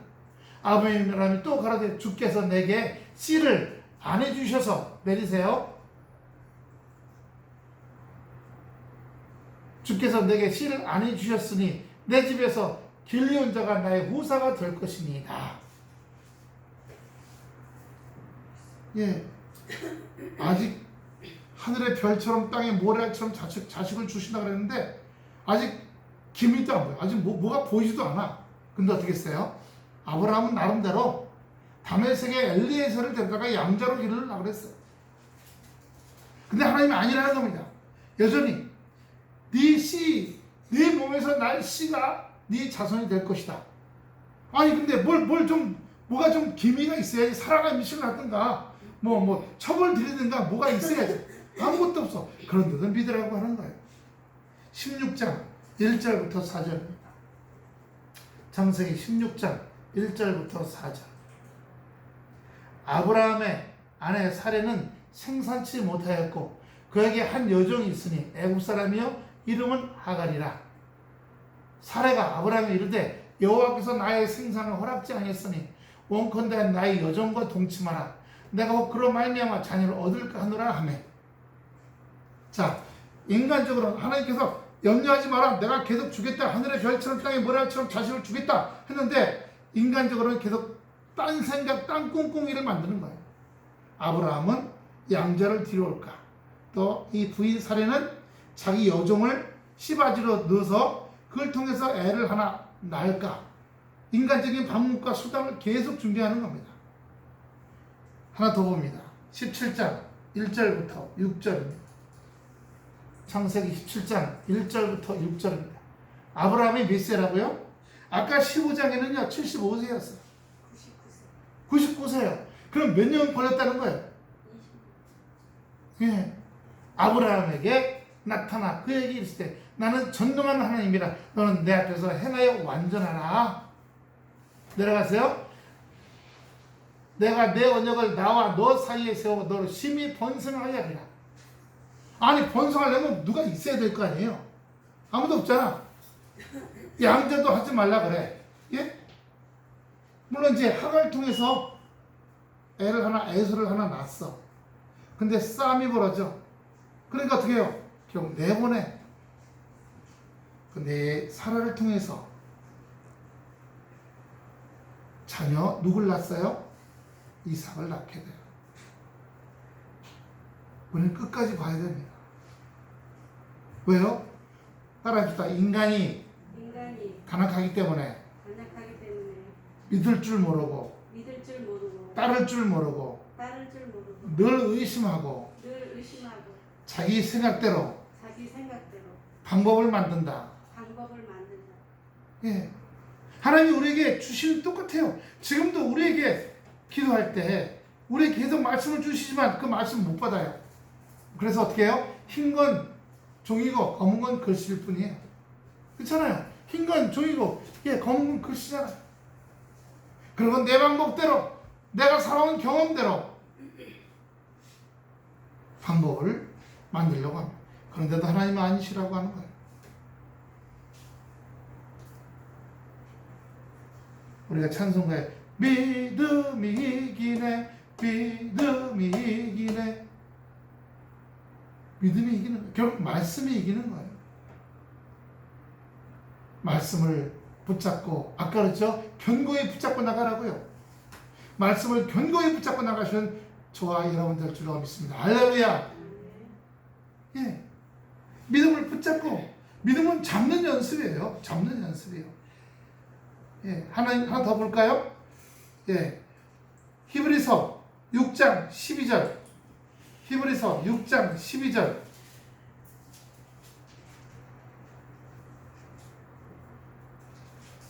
아브라함이 또 가라되 주께서 내게 씨를 안 해주셔서 내리세요. 주께서 내게 씨를 안 해주셨으니 내 집에서 길리온 자가 나의 후사가 될 것이니이다. 예, 아직 하늘의 별처럼 땅의 모래알처럼 자식을 주신다 그랬는데 아직 기미도 안 보여. 아직 뭐가 보이지도 않아. 근데 어떻게 했어요? 아브라함은 나름대로 다메섹의 엘리에셀을 데려다가 양자로 기르려고 그랬어요. 근데 하나님이 아니라는 겁니다. 여전히 네 몸에서 날 씨가 네 자손이 될 것이다. 아니 근데 뭐가 좀 기미가 있어야지. 살아가는 미션을 하든가 처벌 드리든가 뭐가 있어야지. 아무것도 없어. 그런데도 믿으라고 하는 거예요. 16장 1절부터 4절입니다. 창세기 16장 1절부터 4절. 아브라함의 아내 사레는 생산치 못하였고 그에게 한 여종이 있으니 애굽 사람이요 이름은 하갈이라. 사레가 아브라함에 이르되 여호와께서 나의 생산을 허락지 아니했으니 원컨대 나의 여종과 동침하라. 내가 혹 그로 말미암아 자녀를 얻을까 하노라 하며. 자, 인간적으로 하나님께서 염려하지 마라. 내가 계속 주겠다. 하늘의 별처럼 땅의 모래알처럼 자식을 주겠다 했는데 인간적으로는 계속 딴 생각, 딴 꿍꿍이를 만드는 거예요. 아브라함은 양자를 뒤로올까? 또 이 부인 사례는 자기 여종을 씨바지로 넣어서 그걸 통해서 애를 하나 낳을까? 인간적인 방법과 수단을 계속 준비하는 겁니다. 하나 더 봅니다. 17장 1절부터 6절입니다. 창세기 17장 1절부터 6절입니다. 아브라함이 몇 세라고요? 아까 15장에는요 75세였어요. 99세요. 그럼 몇 년 걸렸다는 거예요? 예. 아브라함에게 나타나 그에게 이르시되 나는 전능한 하나님이라. 너는 내 앞에서 행하여 완전하라. 내려가세요. 내가 내 언약을 나와 너 사이에 세워 너를 심히 번성하게 하리라. 아니 번성하려면 누가 있어야 될 거 아니에요. 아무도 없잖아. 양자도 하지 말라 그래. 예? 물론 이제 하갈 통해서 에서를 하나 낳았어. 근데 싸움이 벌어져. 그러니까 어떻게 해요? 결국 내보내. 근데 사라를 통해서 자녀 누굴 낳았어요? 이삭을 낳게 돼요. 우리는 끝까지 봐야 됩니다. 왜요? 따라합시다. 인간이 간악하기 때문에 믿을 줄 모르고 따를 줄 모르고 늘 의심하고 자기 생각대로 방법을 만든다. 예. 하나님이 우리에게 주시는 똑같아요. 지금도 우리에게 기도할 때 우리에게 계속 말씀을 주시지만 그 말씀 못 받아요. 그래서 어떻게 해요? 흰 건 종이고 검은 건 글씨일 뿐이에요. 그렇잖아요. 흰 건 종이고 검은 건 글씨잖아요. 그리고 내 방법대로 내가 살아온 경험대로 방법을 만들려고 합니다. 그런데도 하나님은 아니시라고 하는 거예요. 우리가 찬송가에 믿음이 이기네, 믿음이 이기네. 믿음이 이기는 거예요. 결국 말씀이 이기는 거예요. 말씀을 붙잡고, 아까 그랬죠? 견고히 붙잡고 나가라고요. 말씀을 견고히 붙잡고 나가시는 저와 여러분들 줄로 믿습니다. 할렐루야. 예. 믿음을 붙잡고, 믿음은 잡는 연습이에요. 잡는 연습이에요. 예. 하나 더 볼까요? 예. 히브리서 6장 12절. 히브리서 6장 12절.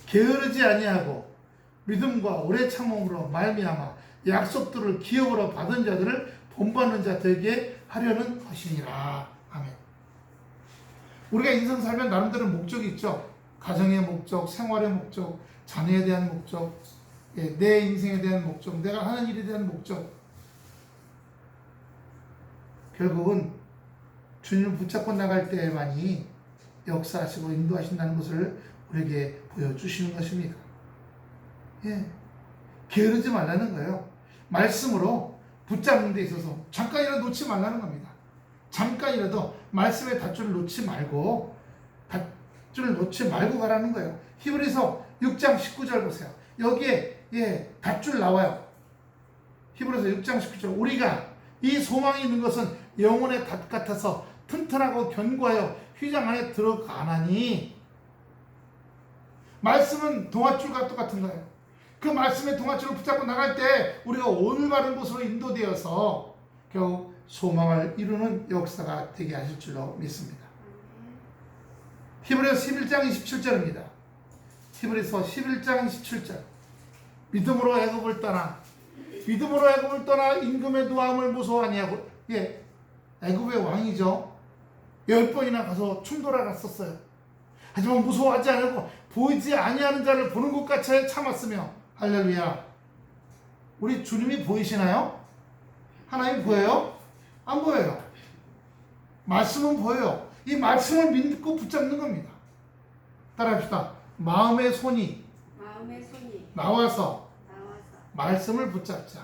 게으르지 아니하고 믿음과 오래 참음으로 말미암아 약속들을 기업으로 받은 자들을 본받는 자 되게 하려는 것이니라. 아멘. 우리가 인생 살면 나름대로 목적이 있죠. 가정의 목적, 생활의 목적, 자녀에 대한 목적, 예, 내 인생에 대한 목적, 내가 하는 일에 대한 목적. 결국은 주님을 붙잡고 나갈 때만이 역사하시고 인도하신다는 것을 우리에게 보여주시는 것입니다. 예. 게으르지 말라는 거예요. 말씀으로 붙잡는 데 있어서 잠깐이라도 놓지 말라는 겁니다. 잠깐이라도 말씀의 닷줄을 놓지 말고 가라는 거예요. 히브리서 6장 19절 보세요. 여기에 예, 닷줄 나와요. 히브리서 6장 19절. 우리가 이 소망이 있는 것은 영혼의 닷 같아서 튼튼하고 견고하여 휘장 안에 들어가나니. 말씀은 동아줄과 똑같은 거예요. 그 말씀의 동아줄을 붙잡고 나갈 때 우리가 올바른 곳으로 인도되어서 결국 소망을 이루는 역사가 되게 하실 줄로 믿습니다. 히브리서 11장 27절입니다. 히브리서 11장 27절. 믿음으로 애굽을 떠나 임금의 노함을 무서워하냐고. 예, 애굽의 왕이죠. 10번이나 가서 충돌하러 갔었어요. 하지만 무서워하지 않고 보이지 아니하는 자를 보는 것 같이 참았으며. 할렐루야. 우리 주님이 보이시나요? 하나님 보여요? 안 보여요. 말씀은 보여요. 이 말씀을 믿고 붙잡는 겁니다. 따라합시다. 마음의 손이 나와서 말씀을 붙잡자.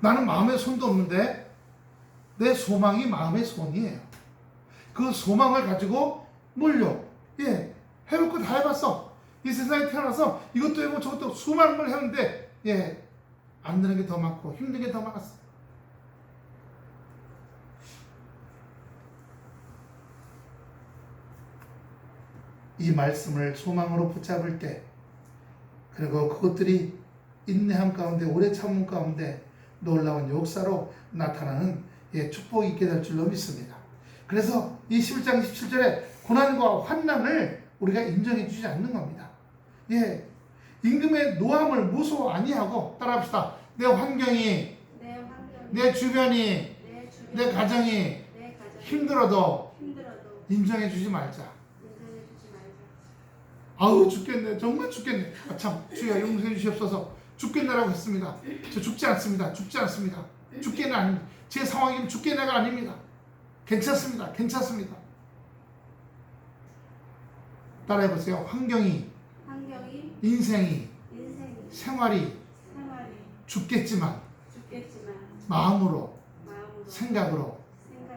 나는 마음의 손도 없는데 내 소망이 마음의 손이에요. 그 소망을 가지고 몰려. 예, 해볼 거 다 해봤어. 이 세상에 태어나서 이것도 해보고 저것도 수많은 걸 했는데 예, 안 되는 게 더 많고 힘든 게 더 많았어. 이 말씀을 소망으로 붙잡을 때, 그리고 그것들이 인내함 가운데, 오래 참음 가운데 놀라운 역사로 나타나는 예, 축복이 있게 될 줄로 믿습니다. 그래서 이 11장 17절에 고난과 환난을 우리가 인정해 주지 않는 겁니다. 예, 임금의 노함을 무서워 아니하고, 따라합시다. 내 환경이, 내 주변이, 내 가정이 힘들어도 인정해 주지 말자. 아우 죽겠네, 정말 죽겠네. 아, 참 주여 용서해 주시옵소서. 죽겠네라고 했습니다. 저 죽지 않습니다. 죽게는 아닙니다. 제 상황이면 죽겠네가 아닙니다. 괜찮습니다. 따라해보세요. 환경이, 인생이, 생활이 죽겠지만 마음으로, 생각으로,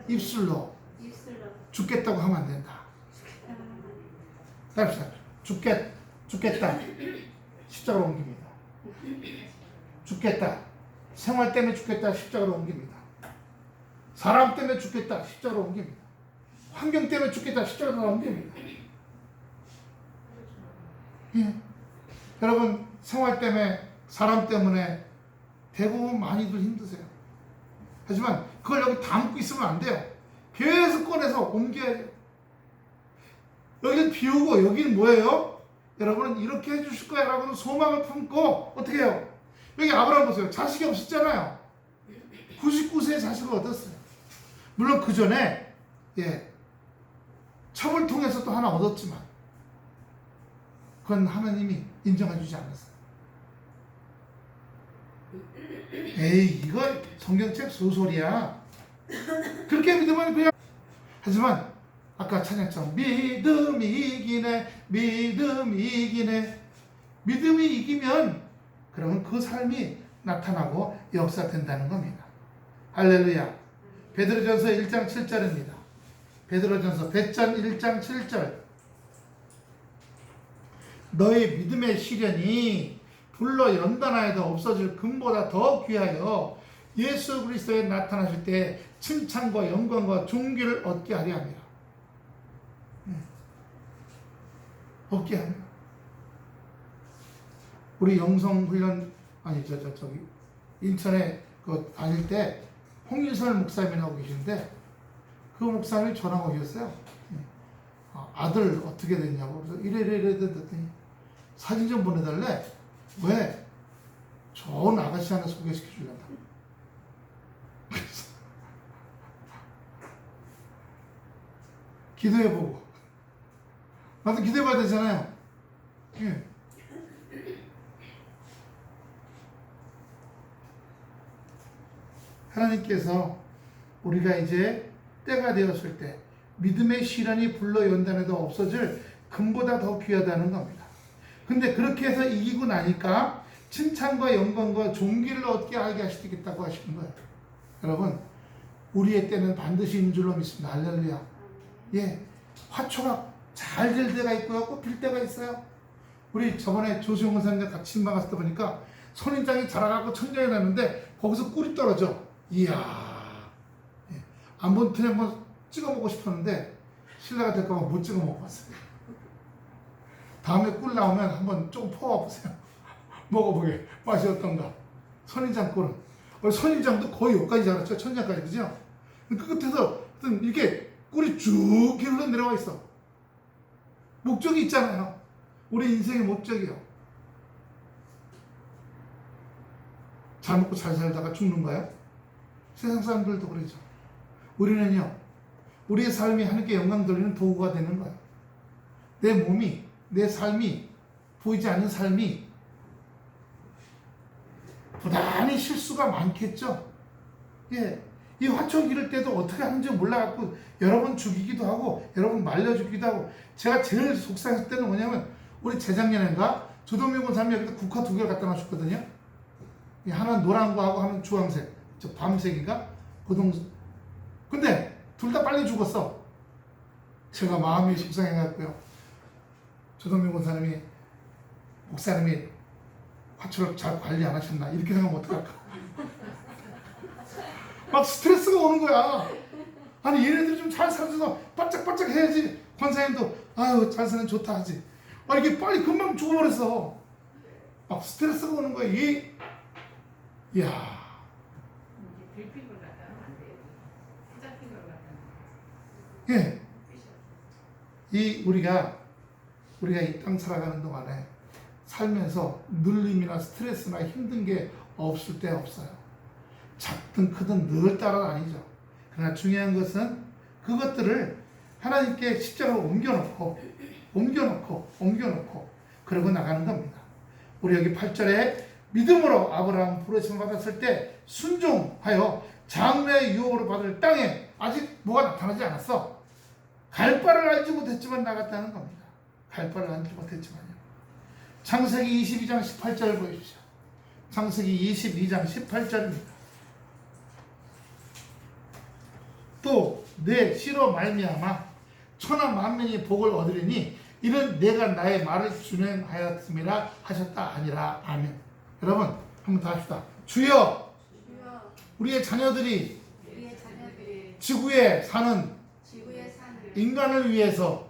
입술로 죽겠다고 하면 안 된다. 따라합시다. 죽겠다. 십자가로 옮깁니다. 죽겠다. 생활 때문에 죽겠다. 십자가로 옮깁니다. 사람 때문에 죽겠다. 십자가로 옮깁니다. 환경 때문에 죽겠다. 십자가로 옮깁니다. 예. 여러분, 생활 때문에, 사람 때문에 대부분 많이들 힘드세요. 하지만 그걸 여기 담고 있으면 안 돼요. 계속 꺼내서 옮겨야 돼요. 여기는 비우고 여기는 뭐예요? 여러분은 이렇게 해주실 거야 라고 소망을 품고 어떻게 해요? 여기 아브라함 보세요. 자식이 없었잖아요. 99세에 자식을 얻었어요. 물론 그 전에 예, 첩을 통해서 또 하나 얻었지만 그건 하나님이 인정해 주지 않았어요. 에이, 이거 성경책 소설이야. 그렇게 믿으면 그냥. 하지만 아까 찬양처럼 믿음이 이기네, 믿음이 이기네. 믿음이 이기면 그러면 그 삶이 나타나고 역사된다는 겁니다. 할렐루야. 베드로전서 1장 7절입니다. 베드로전서 배전 1장 7절. 너의 믿음의 시련이 불로 연단하여도 없어질 금보다 더 귀하여 예수 그리스도에 나타나실 때 칭찬과 영광과 존귀를 얻게 하려 합니다. 얻게 합니다. 우리 영성훈련 저기 인천에 다닐 때 홍윤설 목사님이라고 계시는데 그 목사님이 전화가 오셨어요. 아들 어떻게 됐냐고. 그래서 이래 됐더니 사진 좀 보내달래. 왜? 좋은 아가씨 하나 소개시켜 주려다. 기도해보고. 나도 기도해봐야 되잖아요. 예. 하나님께서 우리가 이제 때가 되었을 때 믿음의 시련이 불로 연단해도 없어질 금보다 더 귀하다는 겁니다. 근데 그렇게 해서 이기고 나니까 칭찬과 영광과 존귀를 얻게 하게 하시겠다고 하시는 거예요. 여러분, 우리의 때는 반드시 있는 줄로 믿습니다. 할렐루야. 예, 화초가 잘 될 때가 있고요, 꽃필 때가 있어요. 우리 저번에 조수영 원사님과 같이 신방 갔을 때 보니까 선인장이 자라가고 천장이 났는데 거기서 꿀이 떨어져. 이야, 예, 안본 틀에 한번 찍어 먹고 싶었는데 신뢰가 될까 봐 못 찍어 먹어봤어요. 다음에 꿀 나오면 한번 조금 퍼와보세요. 먹어보게 맛이 어떤가. 선인장 꿀은 선인장도 거의 여기까지 자랐죠. 천장까지. 그죠? 그 끝에서 이렇게 꿀이 쭉 흘러 내려와 있어. 목적이 있잖아요. 우리 인생의 목적이요. 잘 먹고 잘 살다가 죽는 거예요? 세상 사람들도 그러죠. 우리는요, 우리의 삶이 하나님께 영광 돌리는 도구가 되는 거예요. 내 몸이, 내 삶이, 보이지 않는 삶이 부단히 실수가 많겠죠. 예, 이 화초 기를 때도 어떻게 하는지 몰라갖고 여러 번 죽이기도 하고 여러 번 말려 죽기도 하고. 제가 제일 속상했을 때는 뭐냐면 우리 재작년인가 조동민 권사님이 여기다 국화 2개를 갖다 놔줬거든요. 하나는 노란 거하고 하나는 주황색, 저 밤색인가? 근데 둘 다 빨리 죽었어. 제가 마음이 속상해갖고요. 조동민 권사님이 목사님이 화초를 잘 관리 안 하셨나 이렇게 생각하면 어떡할까. 막 스트레스가 오는 거야. 아니 얘네들이 좀 잘 살아서 바짝바짝 해야지. 권사님도 아유 잘 사는 좋다 하지. 아 이게 빨리 금방 죽어버렸어. 막 스트레스가 오는 거야. 이야. 들핀 걸 갖다는 안 돼요. 잡힌 걸 갖다는. 예. 우리가 이 땅 살아가는 동안에 살면서 눌림이나 스트레스나 힘든 게 없을 때 없어요. 작든 크든 늘 따라다니죠. 그러나 중요한 것은 그것들을 하나님께 십자가로 옮겨놓고 그러고 나가는 겁니다. 우리 여기 8절에 믿음으로 아브라함 부르심 받았을 때 순종하여 장래의 유업으로 받을 땅에 아직 뭐가 나타나지 않았어. 갈 바를 알지 못했지만 나갔다는 겁니다. 갈 바를 알지 못했지만요. 창세기 22장 18절 보십시오. 창세기 22장 18절입니다. 또 내 씨로 말미암아 천하 만민이 복을 얻으리니 이는 내가 나의 말을 준행하였음이라 하셨다 아니라. 아멘. 여러분 한번 더 합시다. 주여, 우리의 자녀들이 지구에 사는 인간을 위해서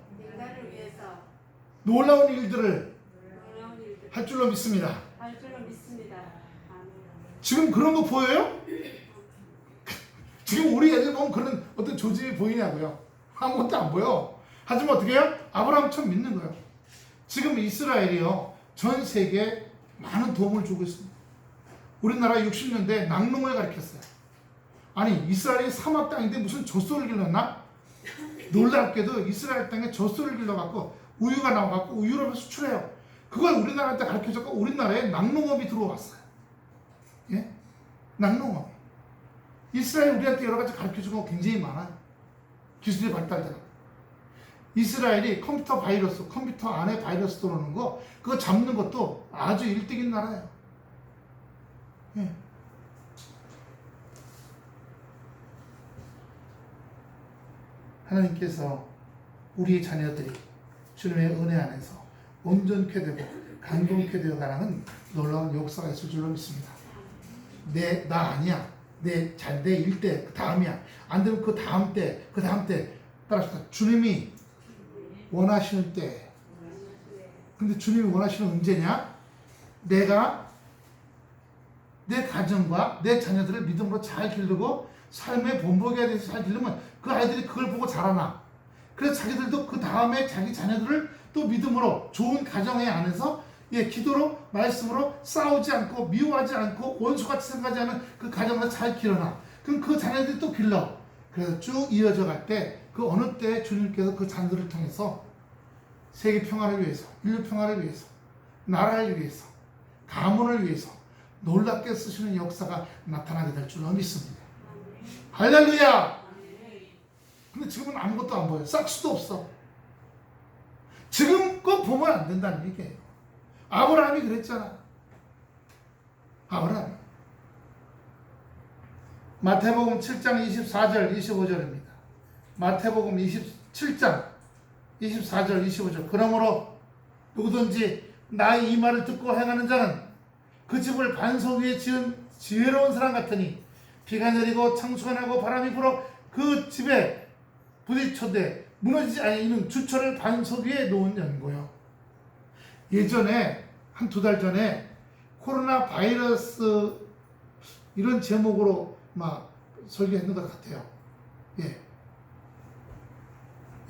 놀라운 일들을 할 줄로 믿습니다. 지금 그런 거 보여요? 지금 우리 애들 보면 그런 어떤 조짐이 보이냐고요? 아무것도 안 보여. 하지만 어떻게 해요? 아브라함처럼 믿는 거예요. 지금 이스라엘이요, 전 세계에 많은 도움을 주고 있습니다. 우리나라 60년대에 낙농을 가르쳤어요. 아니 이스라엘이 사막 땅인데 무슨 젖소를 길렀나? 놀랍게도 이스라엘 땅에 젖소를 길러갖고 우유가 나와갖고 우유를 수출해요. 그걸 우리나라한테 가르쳐줬고 우리나라에 낙농업이 들어왔어요. 예? 낙농업. 이스라엘 우리한테 여러 가지 가르쳐 준 거 굉장히 많아요. 기술이 발달되고. 이스라엘이 컴퓨터 바이러스, 컴퓨터 안에 바이러스 들어오는 거, 그거 잡는 것도 아주 1등인 나라예요. 예. 하나님께서 우리의 자녀들이 주님의 은혜 안에서 온전케 되고 강건케 되어 가는 놀라운 역사가 있을 줄로 믿습니다. 나 아니야. 내 일대 그 다음이야. 안 되면 그 다음 때 따라서 주님이 원하시는 때. 근데 주님이 원하시는 언제냐? 내가 내 가정과 내 자녀들을 믿음으로 잘 기르고 삶의 본보기에 대해서 잘 기르면 그 아이들이 그걸 보고 자라나. 그래서 자기들도 그 다음에 자기 자녀들을 또 믿음으로 좋은 가정의 안에서 기도로 말씀으로 싸우지 않고 미워하지 않고 원수같이 생각하지 않은 그 가정을 잘 기르나. 그럼 그 자녀들이 또 길러. 그래서 쭉 이어져 갈 때 그 어느 때 주님께서 그 자녀들을 통해서 세계 평화를 위해서, 인류 평화를 위해서, 나라를 위해서, 가문을 위해서 놀랍게 쓰시는 역사가 나타나게 될 줄로 믿습니다. 할렐루야! 근데 지금은 아무것도 안 보여요. 싹수도 없어. 지금 거 보면 안 된다는 얘기예요. 아브라함이 그랬잖아. 아브라함. 마태복음 7장 24절 25절입니다. 마태복음 27장 24절 25절. 그러므로 누구든지 나의 이 말을 듣고 행하는 자는 그 집을 반석 위에 지은 지혜로운 사람 같으니 비가 내리고 창수가 나고 바람이 불어 그 집에 부딪혀대 무너지지 아니는 주철을 반석 위에 놓은 연고요. 예전에 한 2달 전에 코로나 바이러스 이런 제목으로 막 설교했는 것 같아요. 예.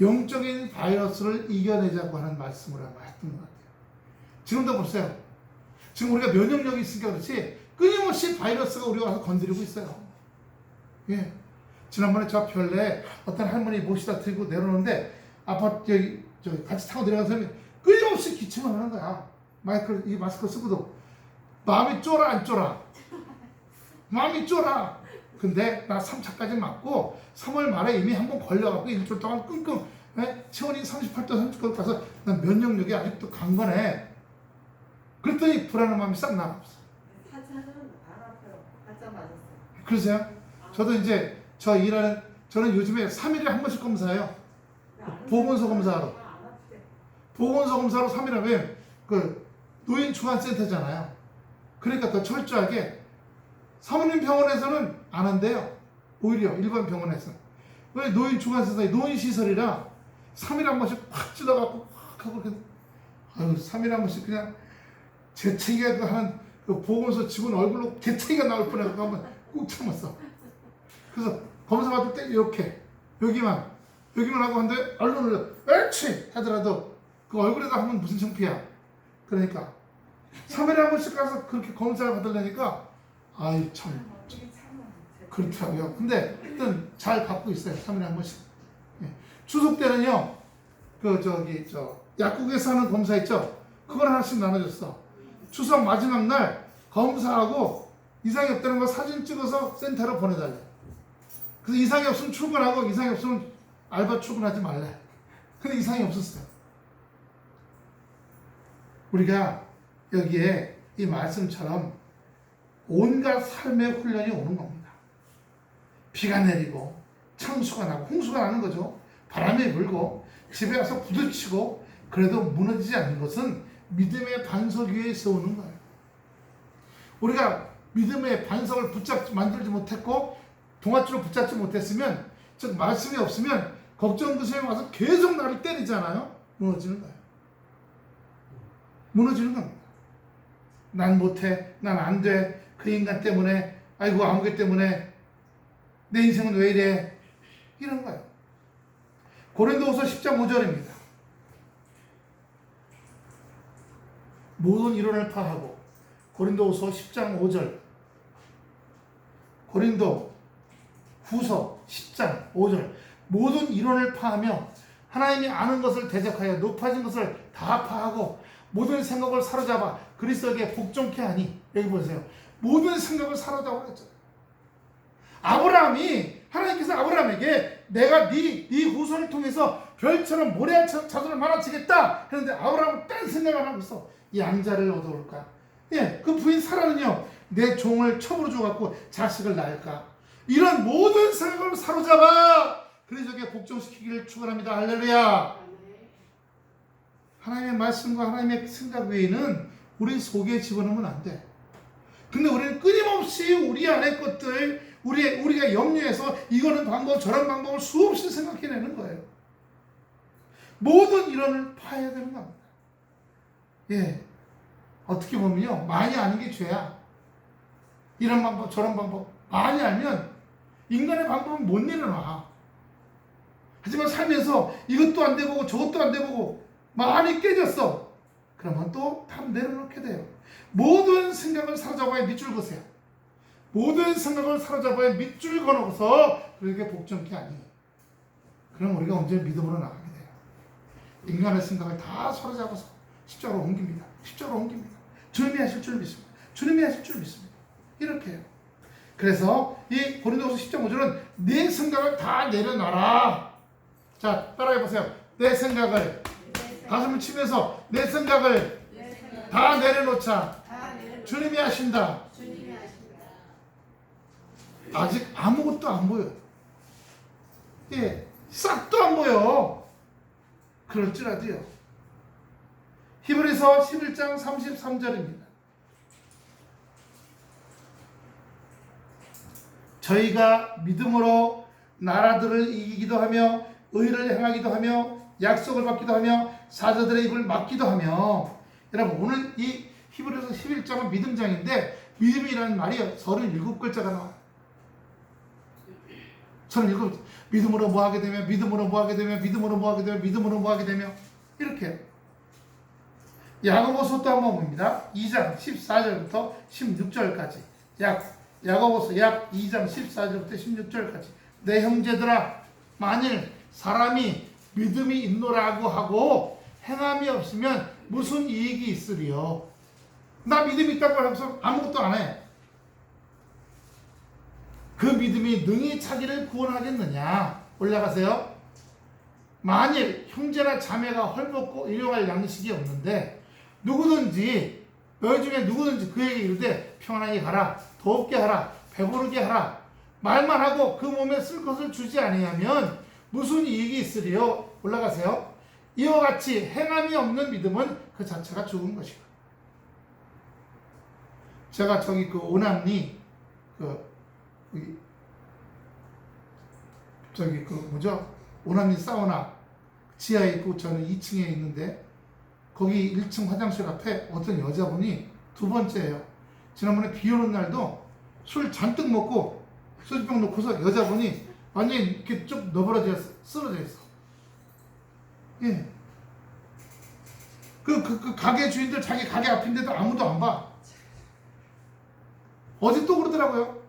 영적인 바이러스를 이겨내자고 하는 말씀을 아마 했던 것 같아요. 지금도 보세요. 지금 우리가 면역력이 있으니까 그렇지 끊임없이 바이러스가 우리 와서 건드리고 있어요. 예. 지난번에 저 별내에 어떤 할머니 모시다 들고 내려오는데 아파트 저기 같이 타고 내려간 사람이 끊임없이 기침을 하는 거야. 이 마스크 쓰고도 마음이 쫄아 안 쫄아? 마음이 쫄아. 근데 나 3차까지 맞고 3월 말에 이미 한번 걸려갖고 일주일 동안 끙끙 체온이 38도 39도 가서 난 면역력이 아직도 강건해. 그랬더니 불안한 마음이 싹 나갔어. 4차는 안 아파요. 4차 맞았어요. 그러세요? 저도 이제 저는 요즘에 3일에 한 번씩 검사해요. 보건소 검사하러. 보건소 검사로 3일에 하면 그 노인 중환센터잖아요. 그러니까 더 철저하게 사모님 병원에서는 안 한대요. 오히려 일반 병원에서는. 왜 노인 중환센터에 노인 시설이라 3일에 한 번씩 확 찔러갖고 확 하고 3일에 한 번씩 그냥 재채기가 하는 그 보건소 직원 얼굴로 재채기가 나올 뻔해서 한번 꾹 참았어. 그래서 검사 받을 때 이렇게 여기만 하고 한데 언론을 옳지 하더라도 그 얼굴에다 하면 무슨 창피야. 그러니까 3일에 한 번씩 가서 그렇게 검사를 받으려니까 아이 참 그렇더라고요. 근데 일단 잘 갖고 있어요. 3일에 한 번씩. 예. 추석 때는요 약국에서 하는 검사 있죠. 그걸 하나씩 나눠줬어. 추석 마지막 날 검사하고 이상이 없다는 거 사진 찍어서 센터로 보내달래. 그래서 이상이 없으면 출근하고 이상이 없으면 알바 출근하지 말래. 근데 이상이 없었어요. 우리가 여기에 이 말씀처럼 온갖 삶의 훈련이 오는 겁니다. 비가 내리고 창수가 나고 홍수가 나는 거죠. 바람이 불고 집에 와서 부딪히고 그래도 무너지지 않는 것은 믿음의 반석 위에 세우는 거예요. 우리가 믿음의 반석을 만들지 못했고 동아줄을 붙잡지 못했으면 즉 말씀이 없으면 걱정 근심이 와서 계속 나를 때리잖아요. 무너지는 거예요. 무너지는 겁니다. 난 못해, 난 안 돼, 그 인간 때문에, 아이고 아무개 때문에 내 인생은 왜 이래, 이런 거예요. 고린도후서 10장 5절입니다. 모든 이론을 파하고. 고린도후서 10장 5절. 고린도후서 10장 5절. 모든 이론을 파하며 하나님이 아는 것을 대적하여 높아진 것을 다 파하고 모든 생각을 사로잡아 그리스도에게 복종케 하니. 여기 보세요. 모든 생각을 사로잡아 했잖아요. 하나님께서 아브라함에게 내가 네 후손을 통해서 별처럼 모래알 자손을 많아지겠다 했는데 아브라함은 딴 생각을 하고 있어. 양자를 얻어올까? 예, 그 부인 사라는요, 내 종을 첩으로 줘갖고 자식을 낳을까? 이런 모든 생각을 사로잡아 그리스도께 복종시키기를 축원합니다. 할렐루야. 하나님의 말씀과 하나님의 생각 외에는 우리 속에 집어넣으면 안 돼. 근데 우리는 끊임없이 우리 안의 것들, 우리가 염려해서 이거는 방법, 저런 방법을 수없이 생각해내는 거예요. 모든 이론을 파야 되는 겁니다. 예. 어떻게 보면요, 많이 아는 게 죄야. 이런 방법, 저런 방법 많이 알면 인간의 방법은 못 내려놔. 하지만 살면서 이것도 안 돼보고 저것도 안 돼보고 많이 깨졌어. 그러면 또 다 내려놓게 돼요. 모든 생각을 사로잡아야 밑줄 거세요. 모든 생각을 사로잡아야 밑줄 거놓고서 그렇게 복종케 하니, 그럼 우리가 언제 믿음으로 나가게 돼요. 인간의 생각을 다 사로잡아서 십자가로 옮깁니다. 십자가로 옮깁니다. 주님이 하실 줄 믿습니다. 주님이 하실 줄 믿습니다. 이렇게 해요. 그래서 이 고린도후서 10장 5절은 내 생각을 다 내려놔라. 자, 따라해보세요. 내 생각을, 가슴을 치면서 내 생각을 다 내려놓자. 주님이 하신다. 아직 아무것도 안 보여. 예, 싹도 안 보여. 그럴지라도요. 히브리서 11장 33절입니다. 저희가 믿음으로 나라들을 이기기도 하며 의를 행하기도 하며 약속을 받기도 하며 사자들의 입을 막기도 하며. 여러분, 오늘 이 히브리서 11장은 믿음장인데 믿음이라는 말이 37글자가 나와요. 37글자. 믿음으로 뭐 하게 되며, 믿음으로 뭐 하게 되며, 믿음으로 뭐 하게 되며, 믿음으로 뭐 하게 되며, 이렇게. 야고보서 또 한번 봅니다. 2장 14절부터 16절까지. 야고보서 약 2장 14절부터 16절까지. 내 형제들아, 만일 사람이 믿음이 있노라고 하고 행함이 없으면 무슨 이익이 있으리요? 나 믿음이 있다고 하면서 아무것도 안 해. 그 믿음이 능히 자기를 구원하겠느냐? 올라가세요. 만일 형제나 자매가 헐벗고 일용할 양식이 없는데 누구든지, 너희 중에 누구든지 그에게 이르되 평안하게 가라, 더웁게 하라, 배부르게 하라, 말만 하고 그 몸에 쓸 것을 주지 아니하면 무슨 이익이 있으리요? 올라가세요. 이와 같이 행함이 없는 믿음은 그 자체가 죽은 것이다. 제가 저기 그 오남리 오남리 사우나 지하에 있고 저는 2층에 있는데 거기 1층 화장실 앞에 어떤 여자분이 두 번째예요. 지난번에 비 오는 날도 술 잔뜩 먹고 소주병 놓고서 여자분이 완전히 이렇게 쭉 너부러져 쓰러져 있어. 예. 그 가게 주인들 자기 가게 앞인데도 아무도 안 봐. 어제 또 그러더라고요.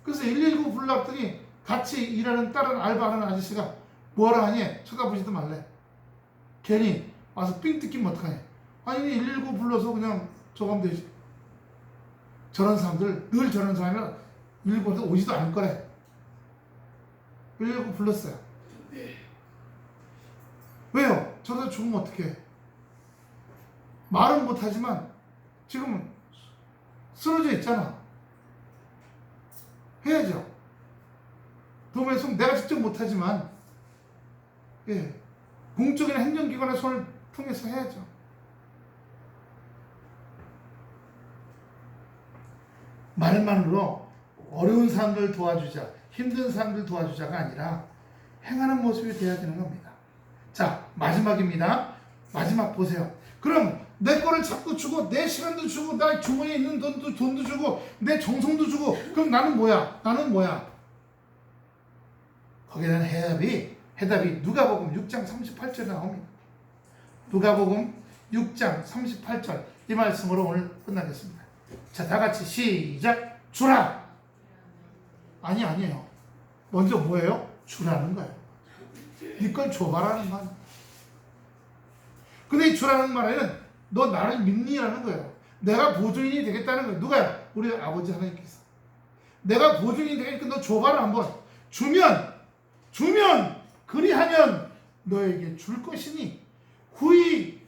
그래서 119 불렀더니 같이 일하는 다른 알바하는 아저씨가 뭐라 하니 쳐다보지도 말래. 괜히 와서 삥 뜯기면 어떡하냐. 아니 119 불러서 그냥 저거 하면 되지. 저런 사람들, 늘 저런 사람이라 119에서 오지도 않을 거래. 119 불렀어요. 왜요? 저러다 죽으면 어떡해. 말은 못하지만 지금은 쓰러져 있잖아. 해야죠. 도움의 손 내가 직접 못하지만 공적인 행정기관의 손을 통해서 해야죠. 말만으로 어려운 사람들 도와주자, 힘든 사람들 도와주자가 아니라 행하는 모습이 돼야 되는 겁니다. 자, 마지막입니다. 마지막 보세요. 그럼 내 거를 자꾸 주고 내 시간도 주고 나 주머니에 있는 돈도 주고 내 정성도 주고 그럼 나는 뭐야? 거기에 대한 해답이 누가복음 6장 38절에 나옵니다. 누가복음 6장 38절 이 말씀으로 오늘 끝나겠습니다. 자, 다 같이 시작. 주라. 아니에요. 먼저 뭐예요? 주라는 거예요. 네 건 줘봐라는 거 아니에요. 근데 이 주라는 말에는 너 나를 믿니라는 거예요. 내가 보조인이 되겠다는 거예요. 누가요? 우리 아버지 하나님께서. 내가 보증이 되니까 너 줘봐라 한번. 주면 그리하면 너에게 줄 것이니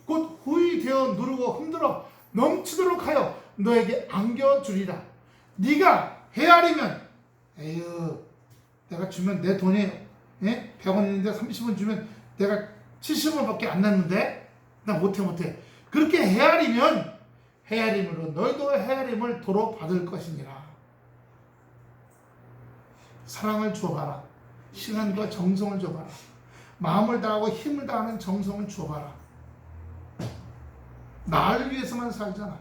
곧 후히 되어 누르고 흔들어 넘치도록 하여 너에게 안겨주리라. 네가 헤아리면 에휴 내가 주면 내 돈이 100원인데 30원 주면 내가 70원밖에 안 났는데 나 못해. 그렇게 헤아림으로 너희도 헤아림을 도로 받을 것이니라. 사랑을 줘봐라. 시간과 정성을 줘봐라. 마음을 다하고 힘을 다하는 정성을 줘봐라. 나를 위해서만 살잖아.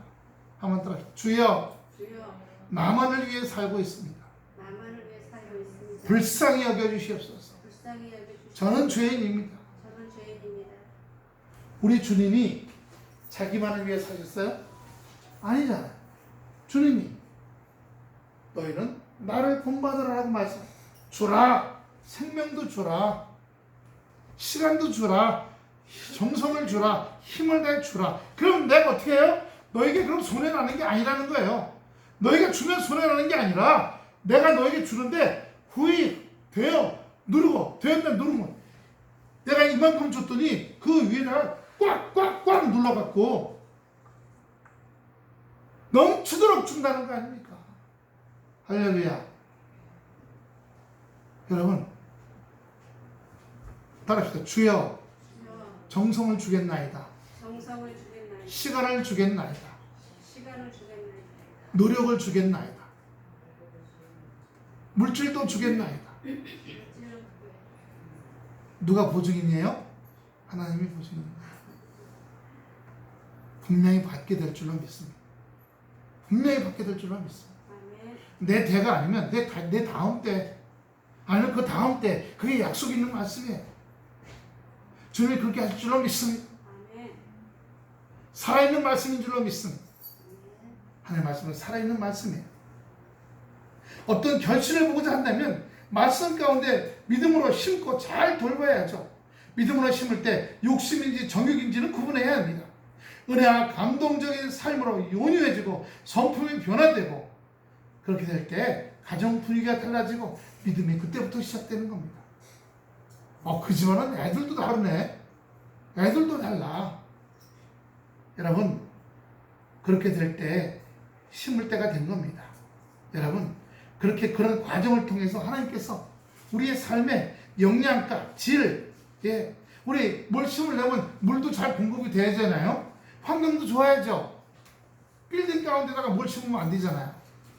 한번 따라 주여 주여 나만을 위해 살고 있습니다. 나만을 위해 살고 있습니다. 불쌍히 여겨주시옵소서. 불쌍히 여겨주시옵소서. 저는 죄인입니다. 저는 죄인입니다. 우리 주님이 자기만을 위해 사셨어요? 아니잖아요. 주님이 너희는 나를 본받으라고 말씀. 주라. 생명도 주라. 시간도 주라. 정성을 주라. 힘을 다해 주라. 그럼 내가 어떻게 해요? 너에게 그럼 손해나는 게 아니라는 거예요. 너희가 주면 손해나는 게 아니라 내가 너에게 주는데 후이 되어 누르고 되었다 누르면 내가 이만큼 줬더니 그 위에다가 꽉꽉꽉 눌러갖고 넘치도록 준다는 거 아닙니까? 할렐루야. 여러분 따라합시다. 주여 주여 정성을 주겠나이다. 정성을 주겠나이다. 시간을 주겠나이다. 시간을 주겠나이다. 노력을 주겠나이다. 물질도 주겠나이다. 누가 보증이에요? 하나님이 보증입니다. 분명히 받게 될 줄로 믿습니다. 분명히 받게 될 줄로 믿습니다. 아멘. 내 대가 아니면 내 다음 때 아니면 그 다음 때 그게 약속 있는 말씀이에요. 주님이 그렇게 하실 줄로 믿습니다. 아멘. 살아있는 말씀인 줄로 믿습니다. 아멘. 하나님의 말씀은 살아있는 말씀이에요. 어떤 결실을 보고자 한다면 말씀 가운데 믿음으로 심고 잘 돌봐야죠. 믿음으로 심을 때 욕심인지 정욕인지는 구분해야 합니다. 은혜와 감동적인 삶으로 연유해지고 성품이 변화되고 그렇게 될 때 가정 분위기가 달라지고 믿음이 그때부터 시작되는 겁니다. 그지만은 애들도 다르네. 애들도 달라. 여러분 그렇게 될 때 심을 때가 된 겁니다. 여러분 그런 과정을 통해서 하나님께서 우리의 삶의 영양가, 질, 우리 뭘 심으려면 물도 잘 공급이 돼야 되잖아요. 환경도 좋아야죠. 빌딩 가운데다가 뭘 심으면 안 되잖아요.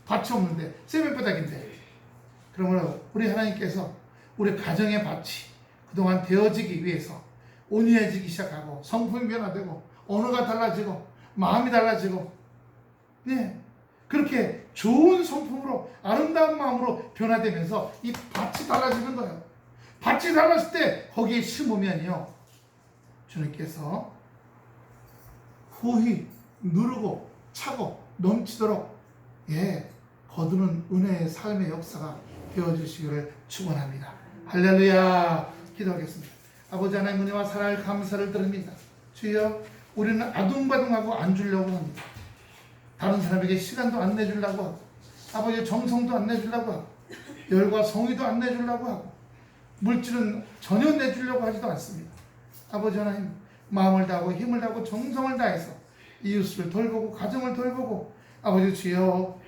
밭이 없는데, 세면바닥인데. 그러므로 우리 하나님께서 우리 가정의 밭이 그동안 되어지기 위해서 온유해지기 시작하고 성품이 변화되고 언어가 달라지고 마음이 달라지고 그렇게 좋은 성품으로 아름다운 마음으로 변화되면서 이 밭이 달라지는 거예요. 밭이 달라질 때 거기에 심으면요 주님께서 후히 누르고 차고 넘치도록 거두는 은혜의 삶의 역사가 되어주시기를 축원합니다. 할렐루야. 기도하겠습니다. 아버지 하나님 은혜와 사랑을 감사를 드립니다. 주여 우리는 아둥바둥하고 안 주려고 합니다. 다른 사람에게 시간도 안 내주려고 하고 아버지의 정성도 안 내주려고 하고 열과 성의도 안 내주려고 하고 물질은 전혀 내주려고 하지도 않습니다. 아버지 하나님 마음을 다하고 힘을 다하고 정성을 다해서 이웃을 돌보고 가정을 돌보고 아버지 주여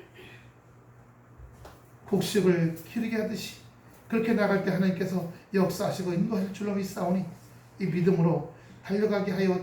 곡식을 기르게 하듯이 그렇게 나갈 때 하나님께서 역사하시고 인도하실 줄로 믿사오니 이 믿음으로 달려가게 하여